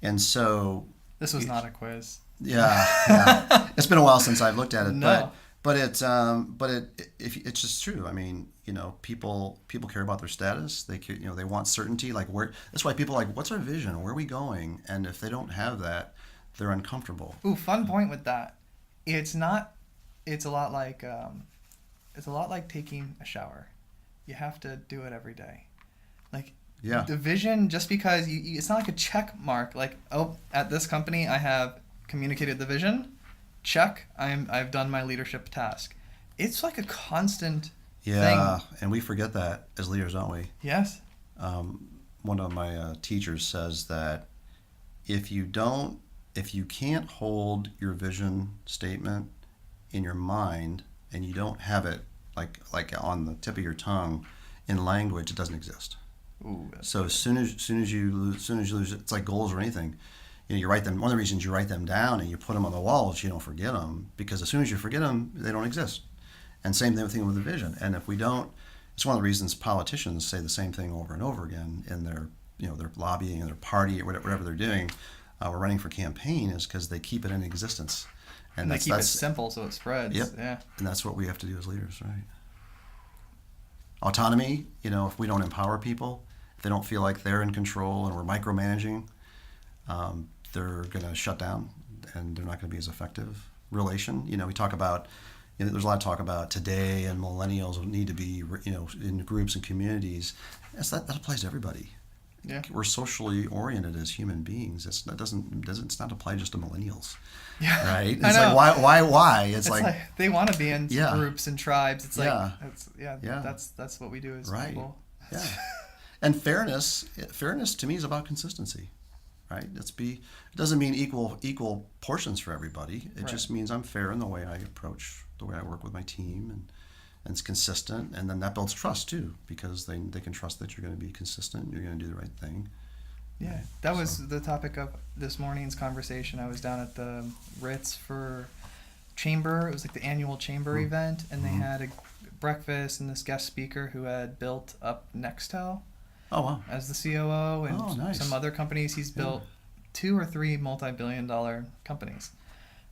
And so... This was not a quiz. Yeah. It's been a while since I've looked at it, No. but it's just true. I mean, people care about their status. They they want certainty. Like that's why people are like, what's our vision? Where are we going? And if they don't have that, they're uncomfortable. Ooh, fun point with that. It's a lot like taking a shower. You have to do it every day. Like, yeah. The vision, just because it's not like a check mark. Like, oh, at this company, I have communicated the vision. Check. I've done my leadership task. It's like a constant thing. And we forget that as leaders, don't we? Yes. One of my teachers says that if you can't hold your vision statement in your mind and you don't have it like on the tip of your tongue in language, it doesn't exist. Ooh, so as soon as you lose it, it's like goals or anything. You write them. One of the reasons you write them down and you put them on the wall is you don't forget them, because as soon as you forget them, they don't exist. And same thing with the vision. And if we don't, it's one of the reasons politicians say the same thing over and over again in their their lobbying and their party or whatever they're doing. We're running for campaign is because they keep it in existence. And they keep it simple so it spreads. Yep. Yeah. And that's what we have to do as leaders, right? Autonomy, if we don't empower people, if they don't feel like they're in control and we're micromanaging, they're going to shut down and they're not going to be as effective. Relation, we talk about, there's a lot of talk about today and millennials need to be, in groups and communities. That applies to everybody. Yeah. We're socially oriented as human beings. It's not apply just to millennials. Yeah. Right? It's like why? It's like they want to be in groups and tribes. It's like that's what we do as people. Yeah. And fairness to me is about consistency. Right? It doesn't mean equal portions for everybody. It just means I'm fair in the way I approach, the way I work with my team, and it's consistent, and then that builds trust too, because they can trust that you're going to be consistent, you're going to do the right thing. Yeah, that was the topic of this morning's conversation. I was down at the Ritz for Chamber. It was like the annual Chamber event, and they had a breakfast, and this guest speaker who had built up Nextel. Oh, wow. As the COO, and some other companies. He's built 2 or 3 multi-billion-dollar companies.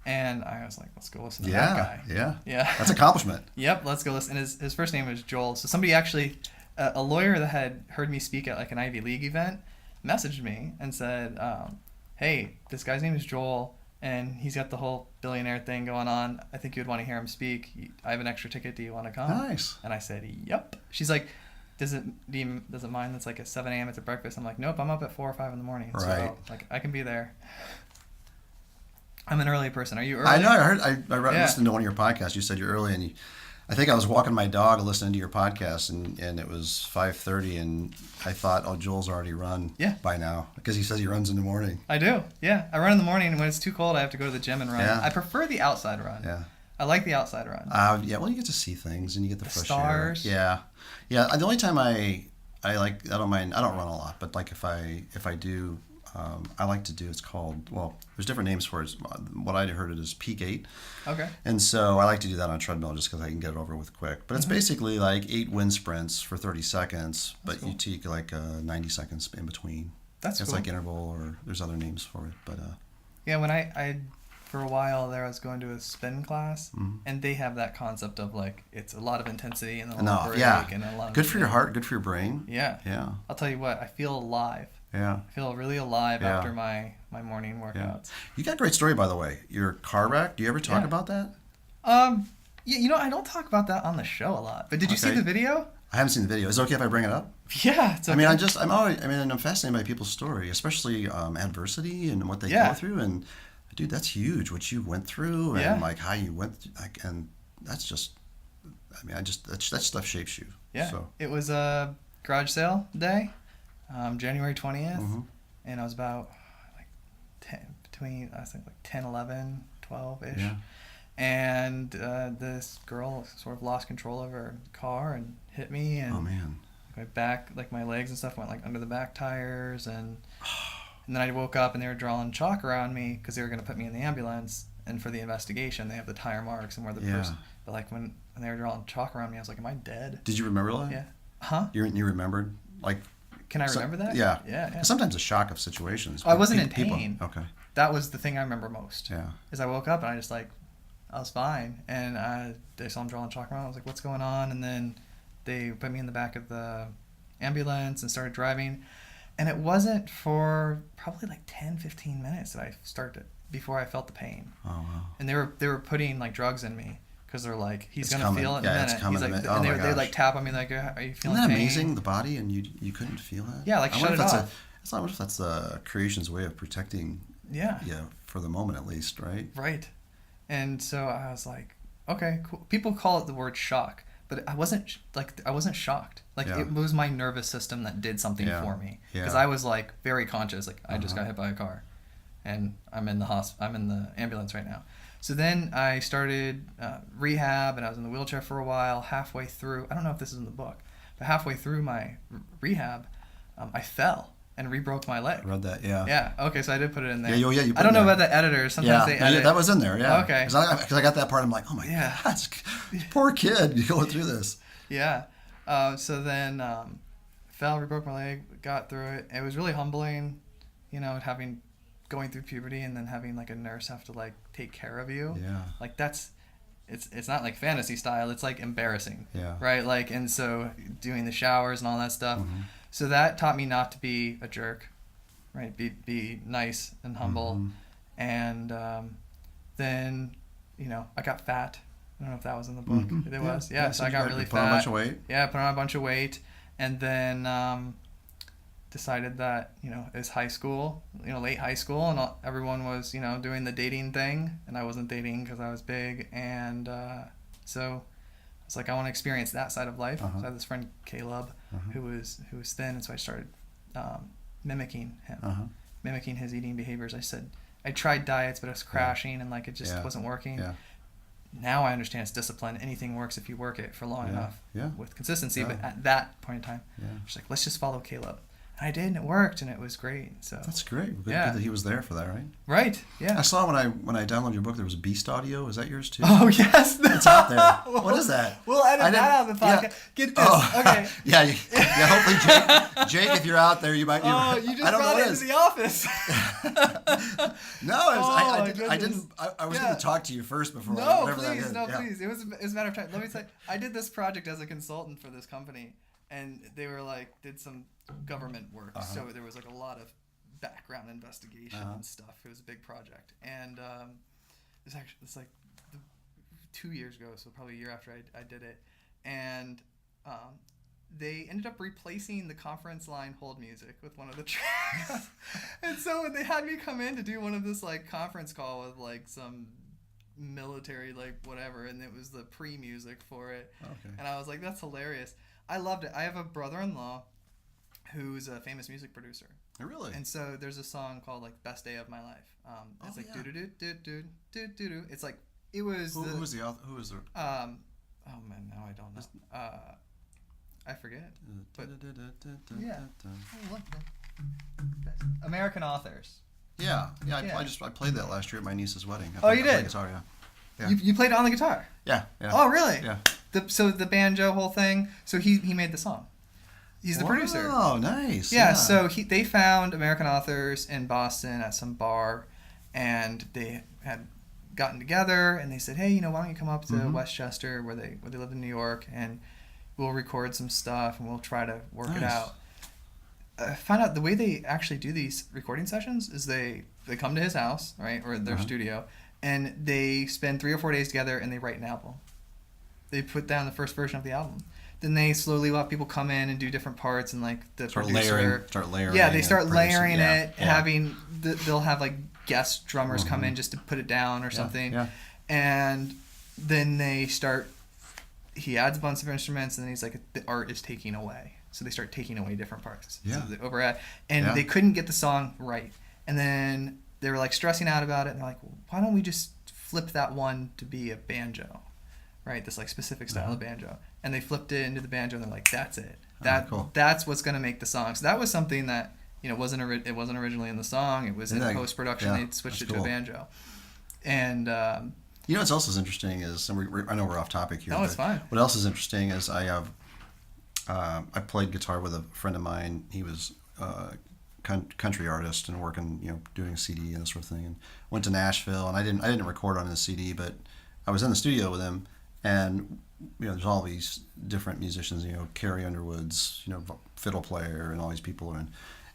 And I was like, let's go listen to that guy. Yeah. That's accomplishment. Yep, let's go listen. And his first name was Joel. So somebody actually, a lawyer that had heard me speak at like an Ivy League event, messaged me and said, hey, this guy's name is Joel, and he's got the whole billionaire thing going on. I think you'd want to hear him speak. I have an extra ticket. Do you want to come? Nice. And I said, yep. She's like, does it mind that's like at 7 a.m. it's a breakfast? I'm like, nope, I'm up at 4 or 5 in the morning. Right. So like I can be there. I'm an early person. Are you early? I know. I listened to one of your podcasts. You said you're early, and I think I was walking my dog listening to your podcast, and it was 5:30, and I thought, oh, Joel's already run by now, because he says he runs in the morning. I do. Yeah, I run in the morning, and when it's too cold, I have to go to the gym and run. Yeah. I prefer the outside run. Yeah. I like the outside run. Well, you get to see things, and you get the fresh stars. Air. Yeah. The only time I don't mind. I don't run a lot, but like if I do. I like to do, it's called, there's different names for it. What I heard it is peak 8. Okay. And so I like to do that on a treadmill just because I can get it over with quick. But it's basically like 8 wind sprints for 30 seconds, but you take like 90 seconds in between. It's like interval, or there's other names for it. But yeah, when I for a while there, I was going to a spin class, and they have that concept of like, it's a lot of intensity and a lot of break and a lot of... Good for your heart, good for your brain. Yeah. Yeah. I'll tell you what, I feel alive. Yeah. I feel really alive after my morning workouts. Yeah. You got a great story, by the way. Your car wreck. Do you ever talk about that? Yeah, I don't talk about that on the show a lot. But did you see the video? I haven't seen the video. Is it okay if I bring it up? Yeah, it's okay. I'm fascinated by people's story, especially adversity and what they go through. And dude, that's huge. What you went through and like how you went, and that's just, that stuff shapes you. Yeah. So. It was a garage sale day. January 20th, and I was about like between, I think, like 10, 11, 12-ish. Yeah. And this girl sort of lost control of her car and hit me. And oh, man. my back, like my legs and stuff went like under the back tires. And then I woke up and they were drawing chalk around me because they were going to put me in the ambulance. And for the investigation, they have the tire marks and where the person. But like when they were drawing chalk around me, I was like, am I dead? Did you remember that? Yeah. Huh? You remembered? Like, can I remember that? Yeah. Yeah. Sometimes a shock of situations. I wasn't in pain. Okay. That was the thing I remember most. Yeah. Is I woke up and I was fine. And they saw him drawing chalk around. I was like, what's going on? And then they put me in the back of the ambulance and started driving. And it wasn't for probably like 10, 15 minutes that I started before I felt the pain. Oh, wow. And they were putting like drugs in me because they're like, he's going to feel it in a minute. It's coming. He's like, Oh, and they like tap on me like, are you feeling Isn't that pain? amazing, the body, and you couldn't feel that? Yeah, like shut it off. I wonder if that's creation's way of protecting you for the moment at least, right? Right. And so I was like, okay, cool. People call it the word shock, but I wasn't shocked. Like it was my nervous system that did something for me. Because I was like very conscious, like I just got hit by a car and I'm in the ambulance right now. So then I started rehab and I was in the wheelchair for a while. Halfway through, I don't know if this is in the book, but halfway through my rehab, I fell and re-broke my leg. I read that, yeah. Yeah, okay, so I did put it in there. You put I don't know there. about the editors. Sometimes they edit. Yeah, that was in there, yeah. Okay. Because I got that part, I'm like, oh my God, this poor kid, you going through this. Yeah. So then fell, re-broke my leg, got through it. It was really humbling, going through puberty and then having like a nurse have to like take care of you. Yeah. Like it's not like fantasy style, it's like embarrassing. Yeah. Right? Like, and so doing the showers and all that stuff. Mm-hmm. So that taught me not to be a jerk, right? Be nice and humble. Mm-hmm. And then, I got fat. I don't know if that was in the book. Mm-hmm. It was. Yeah, so I got really fat. Put on a bunch of weight. Yeah, put on a bunch of weight. And then decided that, it was high school, late high school, and everyone was, doing the dating thing. And I wasn't dating because I was big. And so it's like, I want to experience that side of life. So I had this friend, Caleb, who was thin. And so I started mimicking him, mimicking his eating behaviors. I tried diets, but it was crashing and like it just wasn't working. Yeah. Now I understand it's discipline. Anything works if you work it for long enough with consistency. But at that point in time, I was like, let's just follow Caleb. And I did, and it worked, and it was great. So that's great. Good that he was there for that, right? Right. Yeah. I saw when I downloaded your book, there was Beast Audio. Is that yours too? Oh yes. It's out there. What is that? We'll edit that out of the podcast. Yeah. Get this. Oh. Okay. Yeah. Hopefully, Jake, if you're out there, you might. Oh, you just brought it into the office. No, I didn't. I was going to talk to you first before. No, please. It was a matter of time. Let me say, I did this project as a consultant for this company, and they were like, did some government work. So there was like a lot of background investigation and stuff. It was a big project, and it's like 2 years ago, so probably a year after I did it, and they ended up replacing the conference line hold music with one of the tracks. And so they had me come in to do one of this like conference call with like some military like whatever, and it was the pre-music for it. Okay. And I was like, that's hilarious. I loved it. I have a brother-in-law who's a famous music producer. Oh, really? And so there's a song called like "Best Day of My Life." It's like do do do do do do do do. It's like it was. Who was the author? Who was the? Oh man, now I don't know. I forget. But yeah. American authors. Yeah. I played that last year at my niece's wedding. Oh, you did? I played guitar, yeah. You played it on the guitar? Yeah. Oh, really? Yeah. So the banjo whole thing. So he made the song. He's the producer. Oh, nice. Yeah. So they found American authors in Boston at some bar, and they had gotten together, and they said, hey, why don't you come up to Westchester where they lived in New York, and we'll record some stuff and we'll try to work it out. I found out the way they actually do these recording sessions is they come to his house, right, or their studio, and they spend 3 or 4 days together and they write an album. They put down the first version of the album. Then they slowly let people come in and do different parts, and like the producer start layering. Yeah, they start layering it, having they'll have like guest drummers come in just to put it down or something. Yeah. And then they start. He adds a bunch of instruments, and then he's like, the art is taking away. So they start taking away different parts. Yeah. So they overhead. And they couldn't get the song right. And then they were like stressing out about it, and they're like, well, why don't we just flip that one to be a banjo, right? This like specific style of banjo, and they flipped it into the banjo, and they're like, that's it. That's what's gonna make the song. So that was something that it wasn't originally in the song. It was in post production. They switched it to a banjo, and what's also interesting is, and I know we're off topic here. No, it's fine. What else is interesting is I played guitar with a friend of mine. He was country artist and working, doing CD and that sort of thing. And went to Nashville, and I didn't record on his CD, but I was in the studio with him, and there's all these different musicians, Carrie Underwood's, fiddle player, and all these people,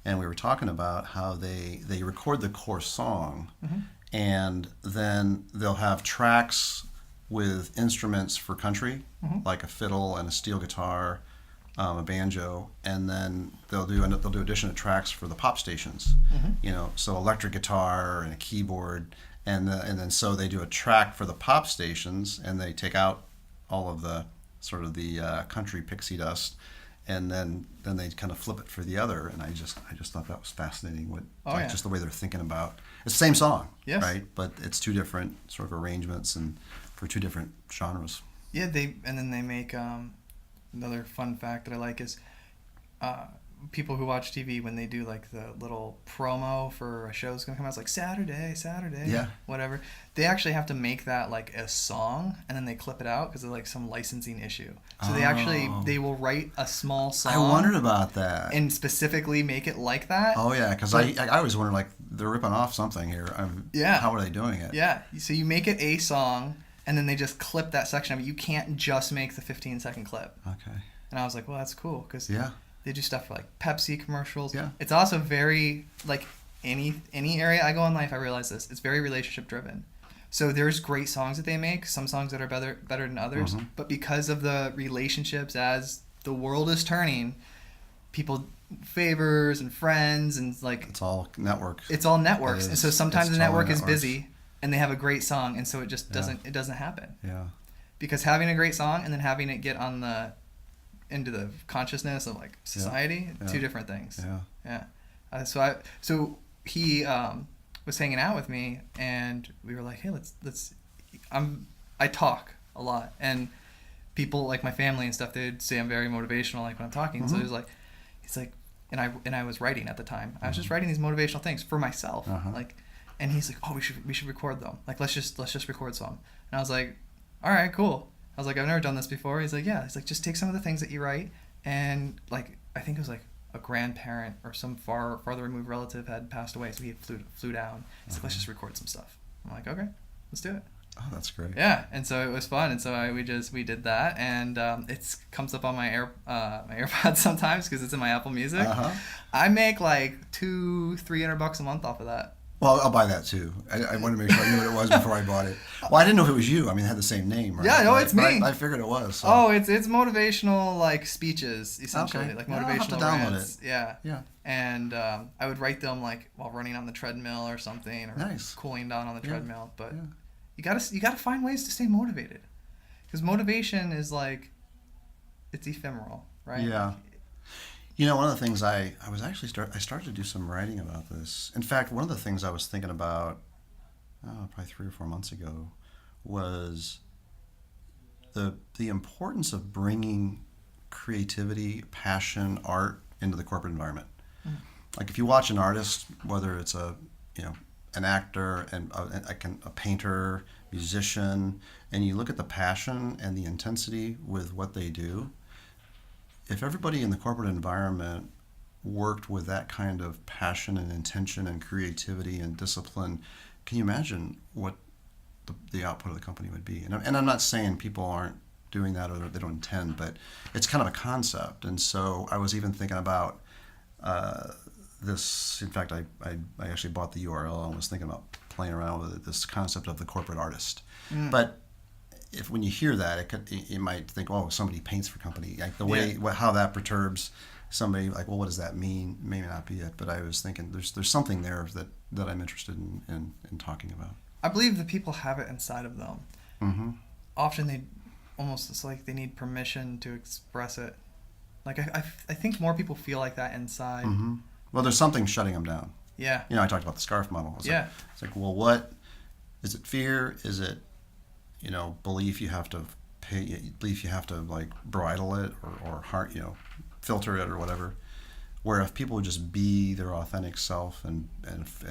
and we were talking about how they record the core song, and then they'll have tracks with instruments for country, like a fiddle and a steel guitar, a banjo, and then they'll do additional tracks for the pop stations, so electric guitar and a keyboard, and then so they do a track for the pop stations, and they take out all of the sort of the country pixie dust, and then they kind of flip it for the other, and I just thought that was fascinating. Just the way they're thinking about it's the same song, right? But it's two different sort of arrangements and for two different genres. Yeah, and then they make another fun fact that I like is people who watch TV, when they do like the little promo for a show that's gonna come out, it's like Saturday, whatever. They actually have to make that like a song, and then they clip it out because of like some licensing issue. So they will write a small song. I wondered about that. And specifically make it like that. Oh yeah, because I always wondered, like, they're ripping off something here. How are they doing it? Yeah. So you make it a song, and then they just clip that section of it. You can't just make the 15-second clip. Okay. And I was like, well, that's cool, because they do stuff for like Pepsi commercials. Yeah. It's also very, like, any area I go in life, I realize this. It's very relationship driven. So there's great songs that they make, some songs that are better than others, but because of the relationships as the world is turning, people favors and friends, and like it's all networks. And so sometimes the network is busy and they have a great song, and so it just doesn't happen. Yeah. Because having a great song and then having it get into the consciousness of like society, two different things. Yeah. So he was hanging out with me, and we were like, hey, let's I talk a lot, and people like my family and stuff, they'd say I'm very motivational, like, when I'm talking. So he's like, and I was writing at the time. I was just writing these motivational things for myself, like, and he's like, oh, we should record them. Like, let's just record some. And I was like, all right, cool. I was like, I've never done this before. He's like, yeah. He's like, just take some of the things that you write, and like, I think it was like a grandparent or some farther removed relative had passed away, so he flew down. He's like, let's just record some stuff. I'm like, okay, let's do it. Oh, that's great. Yeah, and so it was fun, and so we did that, and it comes up on my AirPods sometimes because it's in my Apple Music. I make like $200-$300 a month off of that. Well, I'll buy that too. I wanted to make sure I knew what it was before I bought it. Well, I didn't know if it was you. I mean, it had the same name, right? Yeah, no, it's me. I figured it was. So. Oh, it's motivational, like, speeches, essentially. Like motivational I'll have to download rants. it. Yeah. And I would write them like while running on the treadmill or something, or cooling down on the treadmill. But you gotta find ways to stay motivated, because motivation is like, it's ephemeral, right? Yeah. One of the things I started to do some writing about this. In fact, one of the things I was thinking about, probably 3 or 4 months ago, was the importance of bringing creativity, passion, art into the corporate environment. Like, if you watch an artist, whether it's an actor and a painter, musician, and you look at the passion and the intensity with what they do. If everybody in the corporate environment worked with that kind of passion and intention and creativity and discipline, can you imagine what the output of the company would be? And I'm not saying people aren't doing that or they don't intend, but it's kind of a concept. And so I was even thinking about this. In fact, I actually bought the URL and was thinking about playing around with this concept of the corporate artist. But when you hear that, you might think, oh, somebody paints for company. Like the way how that perturbs somebody, like, well, what does that mean? Maybe not be it, but I was thinking there's something there that I'm interested in talking about. I believe that people have it inside of them. Mm-hmm. Often it's like they need permission to express it. Like I think more people feel like that inside. Mm-hmm. Well, there's something shutting them down. Yeah. I talked about the scarf model. It's like, well, what is it? Fear? Is it, belief you have to belief you have to like bridle it or heart, filter it or whatever. Where if people would just be their authentic self and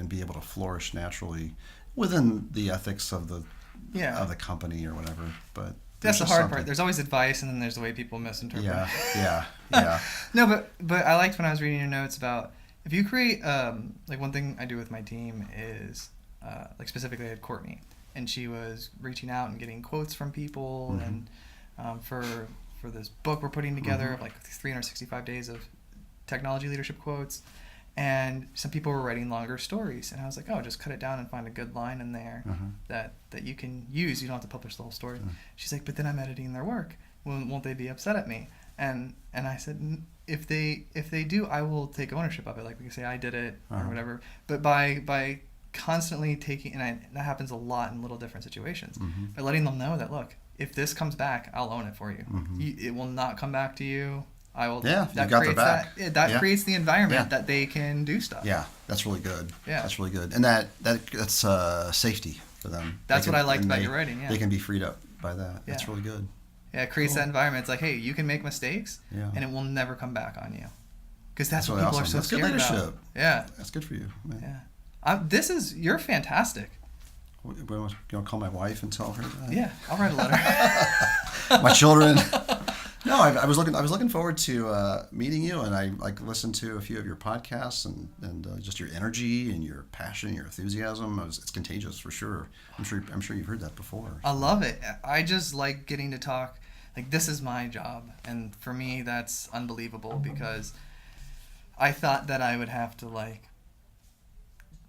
be able to flourish naturally within the ethics of the company or whatever. But that's the hard part. There's always advice, and then there's the way people misinterpret. Yeah. No, but I liked when I was reading your notes about if you create like one thing I do with my team is like specifically I had Courtney, and she was reaching out and getting quotes from people, and for this book we're putting together of like 365 days of technology leadership quotes, and some people were writing longer stories, and I was like, oh, just cut it down and find a good line in there that you can use. You don't have to publish the whole story. She's like, but then I'm editing their work. Won't they be upset at me? And I said, if they do, I will take ownership of it. Like we can say I did it or whatever. But by constantly taking, and that happens a lot in little different situations, by letting them know that, look, if this comes back, I'll own it for you. It will not come back to you. I will. Yeah, you got their back. That creates the environment that they can do stuff. Yeah, that's really good. Yeah, that's really good, and that's safety for them. That's what I liked about your writing. Yeah, they can be freed up by that. Yeah. That's really good. Yeah, it creates that environment. It's like, hey, you can make mistakes, and it will never come back on you, because that's what people are so scared about. That's good leadership. Yeah, that's good for you. Man. Yeah, you're fantastic. You want to call my wife and tell her that? Yeah, I'll write a letter. My children. No, I was looking forward to meeting you, and I listened to a few of your podcasts and just your energy and your passion, your enthusiasm. It's contagious for sure. I'm sure you've heard that before. I love it. I just like getting to talk. Like, this is my job, and for me that's unbelievable, because I thought that I would have to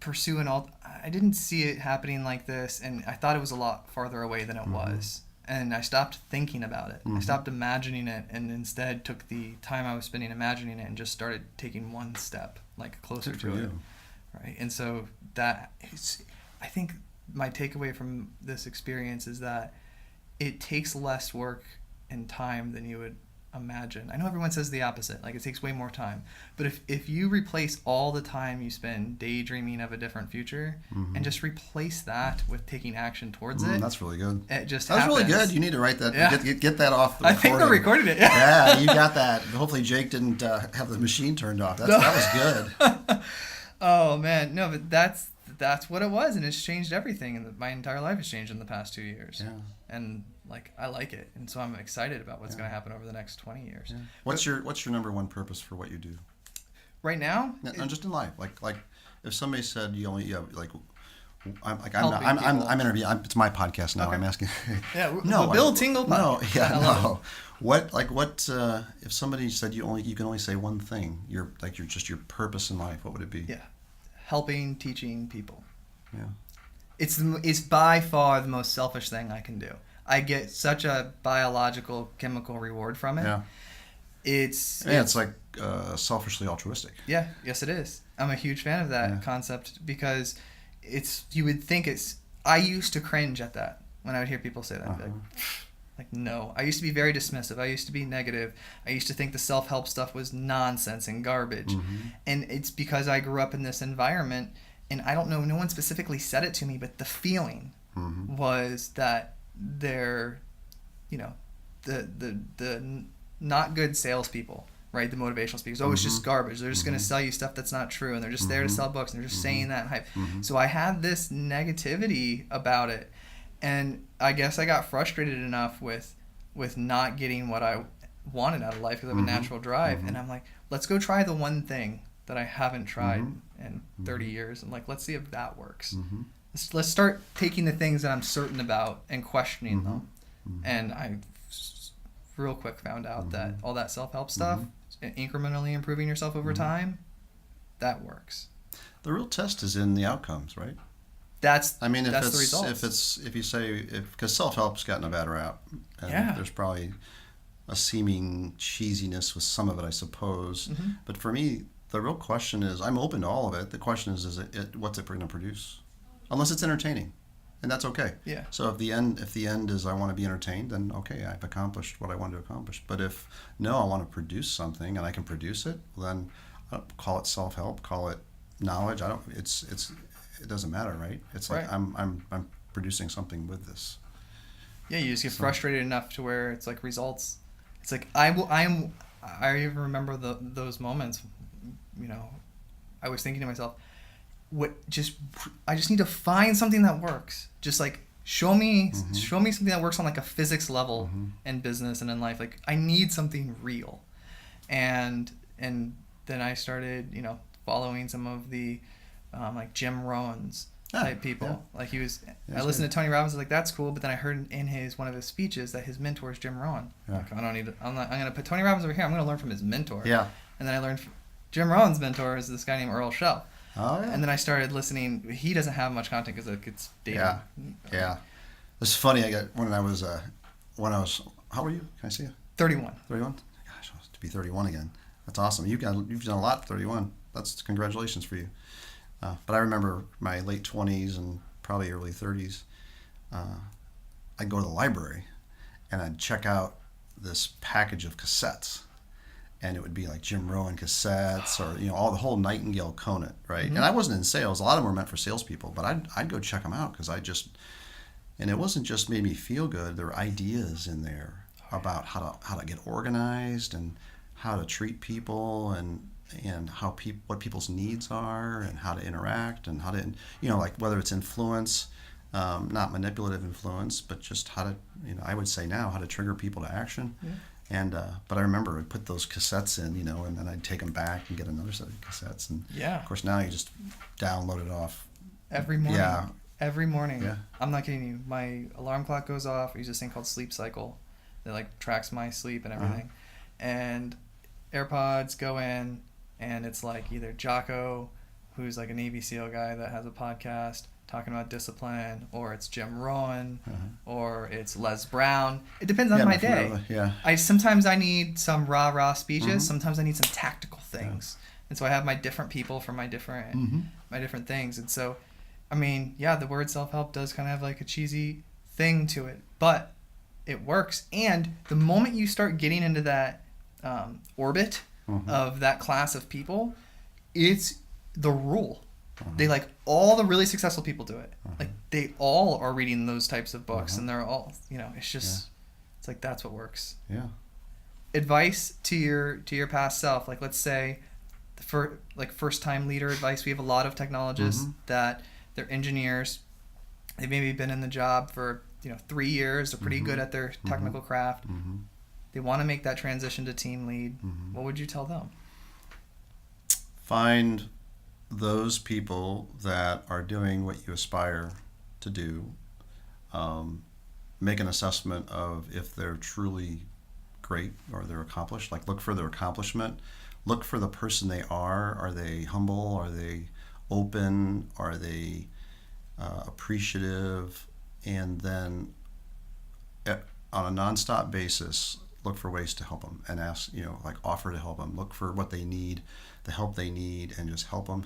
pursue I didn't see it happening like this, and I thought it was a lot farther away than it was. And I stopped thinking about it. I stopped imagining it, and instead took the time I was spending imagining it and just started taking one step closer to it. Right? And so I think my takeaway from this experience is that it takes less work and time than you would imagine. I know everyone says the opposite, it takes way more time. But if you replace all the time you spend daydreaming of a different future and just replace that with taking action towards it, that's really good. It just that's happens. really good. You need to write that. Yeah. Get that off the recording. I think we recorded it. Yeah, you got that. Hopefully Jake didn't have the machine turned off. That was good. Oh man, no, but that's what it was, and it's changed everything, and my entire life has changed in the past 2 years. Yeah. And I like it, and so I'm excited about what's going to happen over the next 20 years. Yeah. What's your number one purpose for what you do? Right now? No, just in life. Like if somebody said I'm interviewing. It's my podcast now. Okay. I'm asking. Yeah. No. Bill Tingle podcast. No. Yeah. No. What if somebody said you can only say one thing? Your purpose in life. What would it be? Yeah. Helping, teaching people. Yeah. It's by far the most selfish thing I can do. I get such a biological, chemical reward from it. Yeah. It's selfishly altruistic. Yeah, yes it is. I'm a huge fan of that concept, because you would think I used to cringe at that when I would hear people say that. Like, no. I used to be very dismissive. I used to be negative. I used to think the self-help stuff was nonsense and garbage. And it's because I grew up in this environment, and I don't know, no one specifically said it to me, but the feeling was that they're, the not good salespeople, right? The motivational speakers. Oh, it's just garbage. They're just going to sell you stuff that's not true, and they're just there to sell books, and they're just saying that hype. So I had this negativity about it, and I guess I got frustrated enough with not getting what I wanted out of life, because I have a natural drive, and I'm like, let's go try the one thing that I haven't tried in 30 years, and let's see if that works. Let's start taking the things that I'm certain about and questioning them. And I real quick found out that all that self-help stuff, incrementally improving yourself over time, that works. The real test is in the outcomes, right? That's the results. Because self-help's gotten a bad rap, and there's probably a seeming cheesiness with some of it, I suppose. But for me, the real question is, I'm open to all of it. The question is what's it going to produce? Unless it's entertaining, and that's okay. Yeah. So if the end is I want to be entertained, then okay, I've accomplished what I wanted to accomplish. But if no, I want to produce something and I can produce it, well, then call it self-help, call it knowledge. It doesn't matter, right? It's like Right. I'm producing something with this. Yeah, you just get frustrated enough to where it's like results. It's like I even remember those moments. You know, I was thinking to myself, I just need to find something that works. Just like show me something that works on like a physics level in business and in life. Like I need something real, and then I started following some of the like Jim Rohn's type people. Yeah. Like Yeah, I listened to Tony Robbins. I was like, that's cool. But then I heard in one of his speeches that his mentor is Jim Rohn. Yeah. Like, I'm gonna put Tony Robbins over here. I'm gonna learn from his mentor. Yeah. And then I learned Jim Rohn's mentor is this guy named Earl Shell. Oh, yeah. And then I started listening. He doesn't have much content because it's dated. Yeah. Yeah. It's funny. When I was how old are you? Can I see you? 31. 31. Gosh, to be 31 again. That's awesome. You've done a lot at 31. That's congratulations for you. But I remember my late 20s and probably early 30s. I'd go to the library and I'd check out this package of cassettes, and it would be like Jim Rohn cassettes or all the whole Nightingale Conant, right? Mm-hmm. And I wasn't in sales. A lot of them were meant for salespeople, but I'd go check them out because and it wasn't just made me feel good. There were ideas in there about how to get organized and how to treat people and what people's needs are and how to interact and how to like whether it's influence, not manipulative influence, but just how to I would say now how to trigger people to action. Yeah. And but I remember I'd put those cassettes in, and then I'd take them back and get another set of cassettes. And Yeah. of course now you just download it off. Every morning. Yeah. Every morning. Yeah. I'm not kidding you. My alarm clock goes off. I use this thing called Sleep Cycle that like tracks my sleep and everything. And AirPods go in, and it's like either Jocko, who's like a Navy SEAL guy that has a podcast talking about discipline, or it's Jim Rohn, or it's Les Brown. It depends on my day. Sometimes I need some rah-rah speeches. Sometimes I need some tactical things. And so I have my different people for my different things. And so, I mean, yeah, the word self-help does kind of have like a cheesy thing to it, but it works. And the moment you start getting into that orbit of that class of people, it's the rule. They like all the really successful people do it. Like they all are reading those types of books, and they're all it's just it's like that's what works. Yeah. Advice to your past self, like let's say for like first time leader advice. We have a lot of technologists that they're engineers. They've maybe been in the job for 3 years. They're pretty good at their technical craft. They want to make that transition to team lead. What would you tell them? Find those people that are doing what you aspire to do. Make an assessment of if they're truly great or they're accomplished. Like look for their accomplishment. Look for the person they are. Are they humble? Are they open? Are they appreciative? And then on a nonstop basis, look for ways to help them and ask, like offer to help them. Look for what they need, the help they need, and just help them,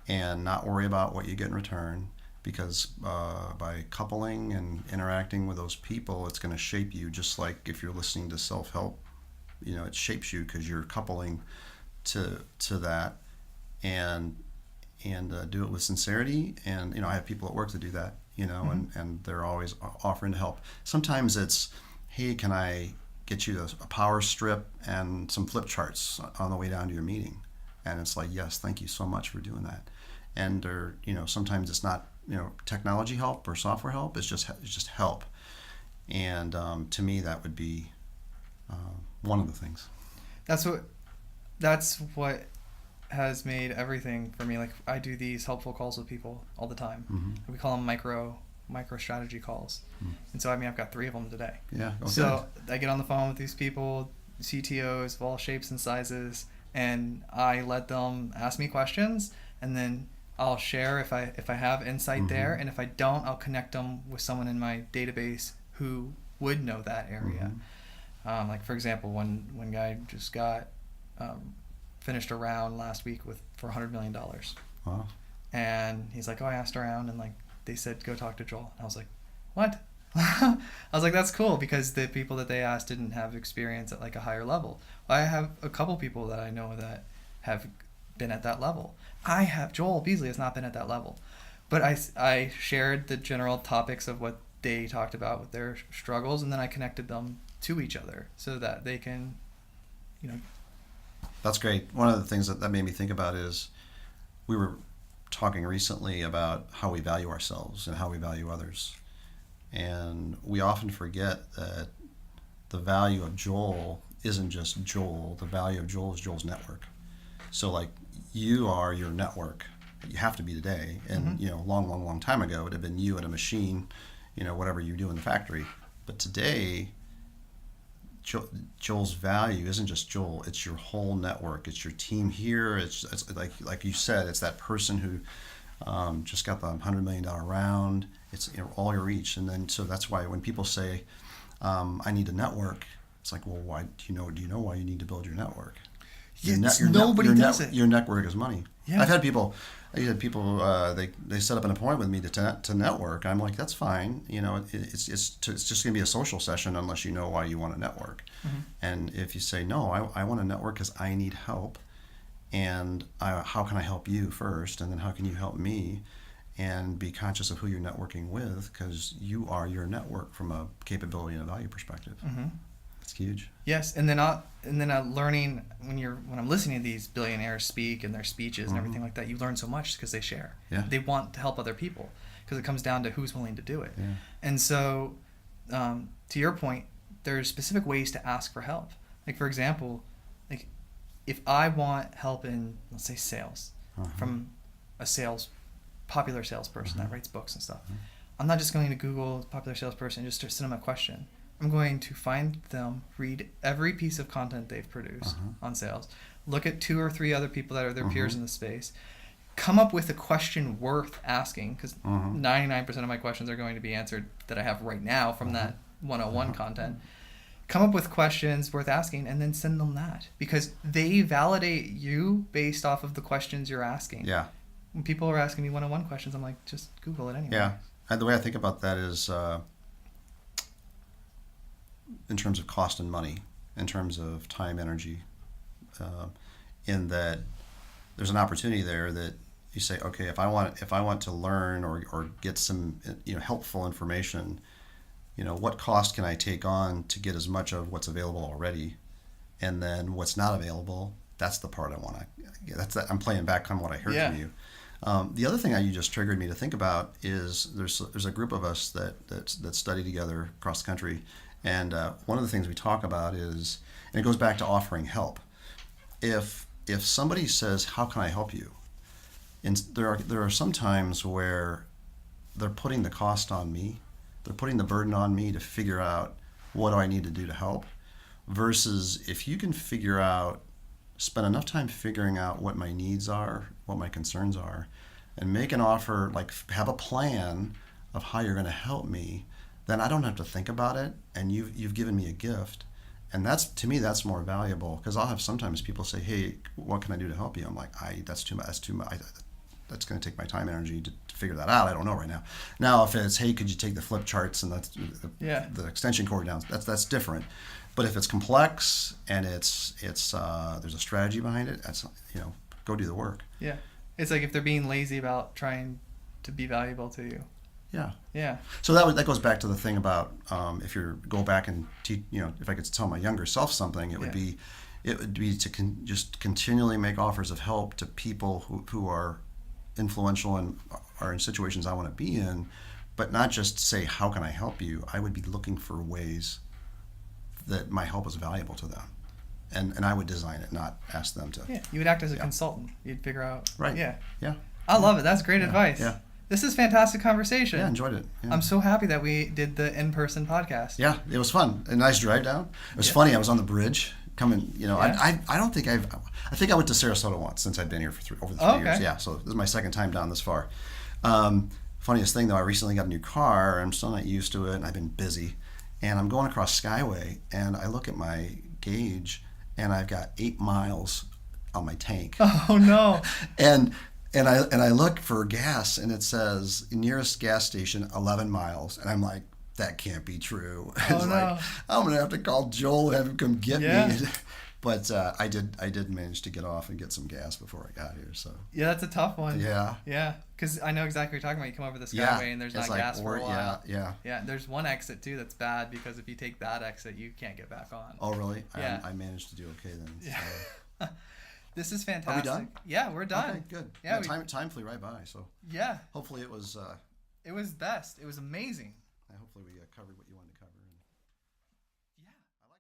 and not worry about what you get in return, because by coupling and interacting with those people, it's going to shape you. Just like if you're listening to self-help, it shapes you because you're coupling to that, and do it with sincerity. And I have people at work that do that, and they're always offering to help. Sometimes it's, hey, can I get you a power strip and some flip charts on the way down to your meeting? And it's like, yes, thank you so much for doing that. And sometimes it's not technology help or software help. It's just help. And to me, that would be one of the things. That's what has made everything for me. Like I do these helpful calls with people all the time. We call them micro strategy calls. And so I've got 3 of them today. Yeah. Okay. So I get on the phone with these people, CTOs of all shapes and sizes, and I let them ask me questions, and then I'll share if I have insight there, and if I don't, I'll connect them with someone in my database who would know that area. Like for example, one guy just got finished a round last week for $100 million. Wow. And he's like, I asked around, and like they said go talk to Joel. And I was like, what? I was like, that's cool, because the people that they asked didn't have experience at like a higher level. I have a couple people that I know that have been at that level. Joel Beasley has not been at that level. But I shared the general topics of what they talked about with their struggles, and then I connected them to each other so that they can, That's great. One of the things that made me think about is we were talking recently about how we value ourselves and how we value others. And we often forget that the value of Joel isn't just Joel. The value of Joel is Joel's network. So like you are your network. You have to be today. And, long time ago, it would have been you at a machine, whatever you do in the factory. But today, Joel's value isn't just Joel. It's your whole network. It's your team here. It's like you said, it's that person who just got the $100 million round. It's all your reach. And then, so that's why when people say, I need a network, it's like, well, why do you know why you need to build your network? Nobody does it. Your network is money. Yeah. I've had people, they set up an appointment with me to network. I'm like, that's fine. It's just going to be a social session unless you know why you want to network. Mm-hmm. And if you say, no, I want to network because I need help, and how can I help you first, and then how can you help me, and be conscious of who you're networking with, because you are your network from a capability and a value perspective. Mm-hmm. It's huge. Yes, and then learning when I'm listening to these billionaires speak and their speeches and everything like that, you learn so much because they share. Yeah. They want to help other people because it comes down to who's willing to do it. Yeah. And so, to your point, there's specific ways to ask for help. Like for example, like if I want help in, let's say, sales from a popular salesperson that writes books and stuff, I'm not just going to Google popular salesperson and just send them a question. I'm going to find them, read every piece of content they've produced on sales, look at 2 or 3 other people that are their peers in the space, come up with a question worth asking, because 99% of my questions are going to be answered that I have right now from that 101 content. Come up with questions worth asking and then send them that, because they validate you based off of the questions you're asking. Yeah. When people are asking me 101 questions, I'm like, just Google it anyway. Yeah. And the way I think about that is in terms of cost and money, in terms of time, energy, in that there's an opportunity there that you say, okay, if I want to learn or get some helpful information, what cost can I take on to get as much of what's available already, and then what's not available, that's the part I want to. I'm playing back on what I heard from you. The other thing that you just triggered me to think about is there's a group of us that study together across the country, and one of the things we talk about is, and it goes back to offering help. If somebody says, "How can I help you?" and there are some times where they're putting the cost on me, they're putting the burden on me to figure out what do I need to do to help, versus if you can spend enough time figuring out what my needs are, what my concerns are, and make an offer, like have a plan of how you're going to help me, then I don't have to think about it, and you've given me a gift. And to me that's more valuable, because I'll have sometimes people say, "Hey, what can I do to help you?" I'm like, that's too much. That's going to take my time and energy to figure that out. I don't know right now. Now, if it's, "Hey, could you take the flip charts and the extension cord down?" That's different. But if it's complex and it's there's a strategy behind it, that's go do the work. Yeah, it's like if they're being lazy about trying to be valuable to you. Yeah. So that goes back to the thing about if you go back and teach, if I could tell my younger self something, it would be to just continually make offers of help to people who are influential and are in situations I want to be in, but not just say, "How can I help you?" I would be looking for ways that my help is valuable to them, and I would design it, not ask them to. Yeah, you would act as a consultant. You'd figure out. Right. Yeah. I love it. That's great advice. Yeah. This is fantastic conversation. Yeah, enjoyed it. Yeah. I'm so happy that we did the in-person podcast. Yeah, it was fun. A nice drive down. It was funny. I was on the bridge coming. I don't think I think I went to Sarasota once since I'd been here for over the 3 years. Yeah, so this is my second time down this far. Funniest thing though, I recently got a new car. I'm still not used to it, and I've been busy. And I'm going across Skyway, and I look at my gauge, and I've got 8 miles on my tank. Oh no! And I look for gas, and it says nearest gas station 11 miles, and I'm like, that can't be true. It's like, I'm gonna have to call Joel and have him come get me. But I did manage to get off and get some gas before I got here. So Yeah, that's a tough one. yeah, Yeah, because I know exactly what you're talking about. You come over the yeah, Skyway and there's it's not gas for a while. Yeah. Yeah, there's one exit too that's bad because if you take that exit, you can't get back on. Oh, really? Yeah. I managed to do okay then. So. Yeah. This is fantastic. Are we done? Yeah, we're done. Okay, good. Yeah, time flew right by. So yeah, hopefully it was. it was best. It was amazing. Hopefully we covered what you wanted to cover.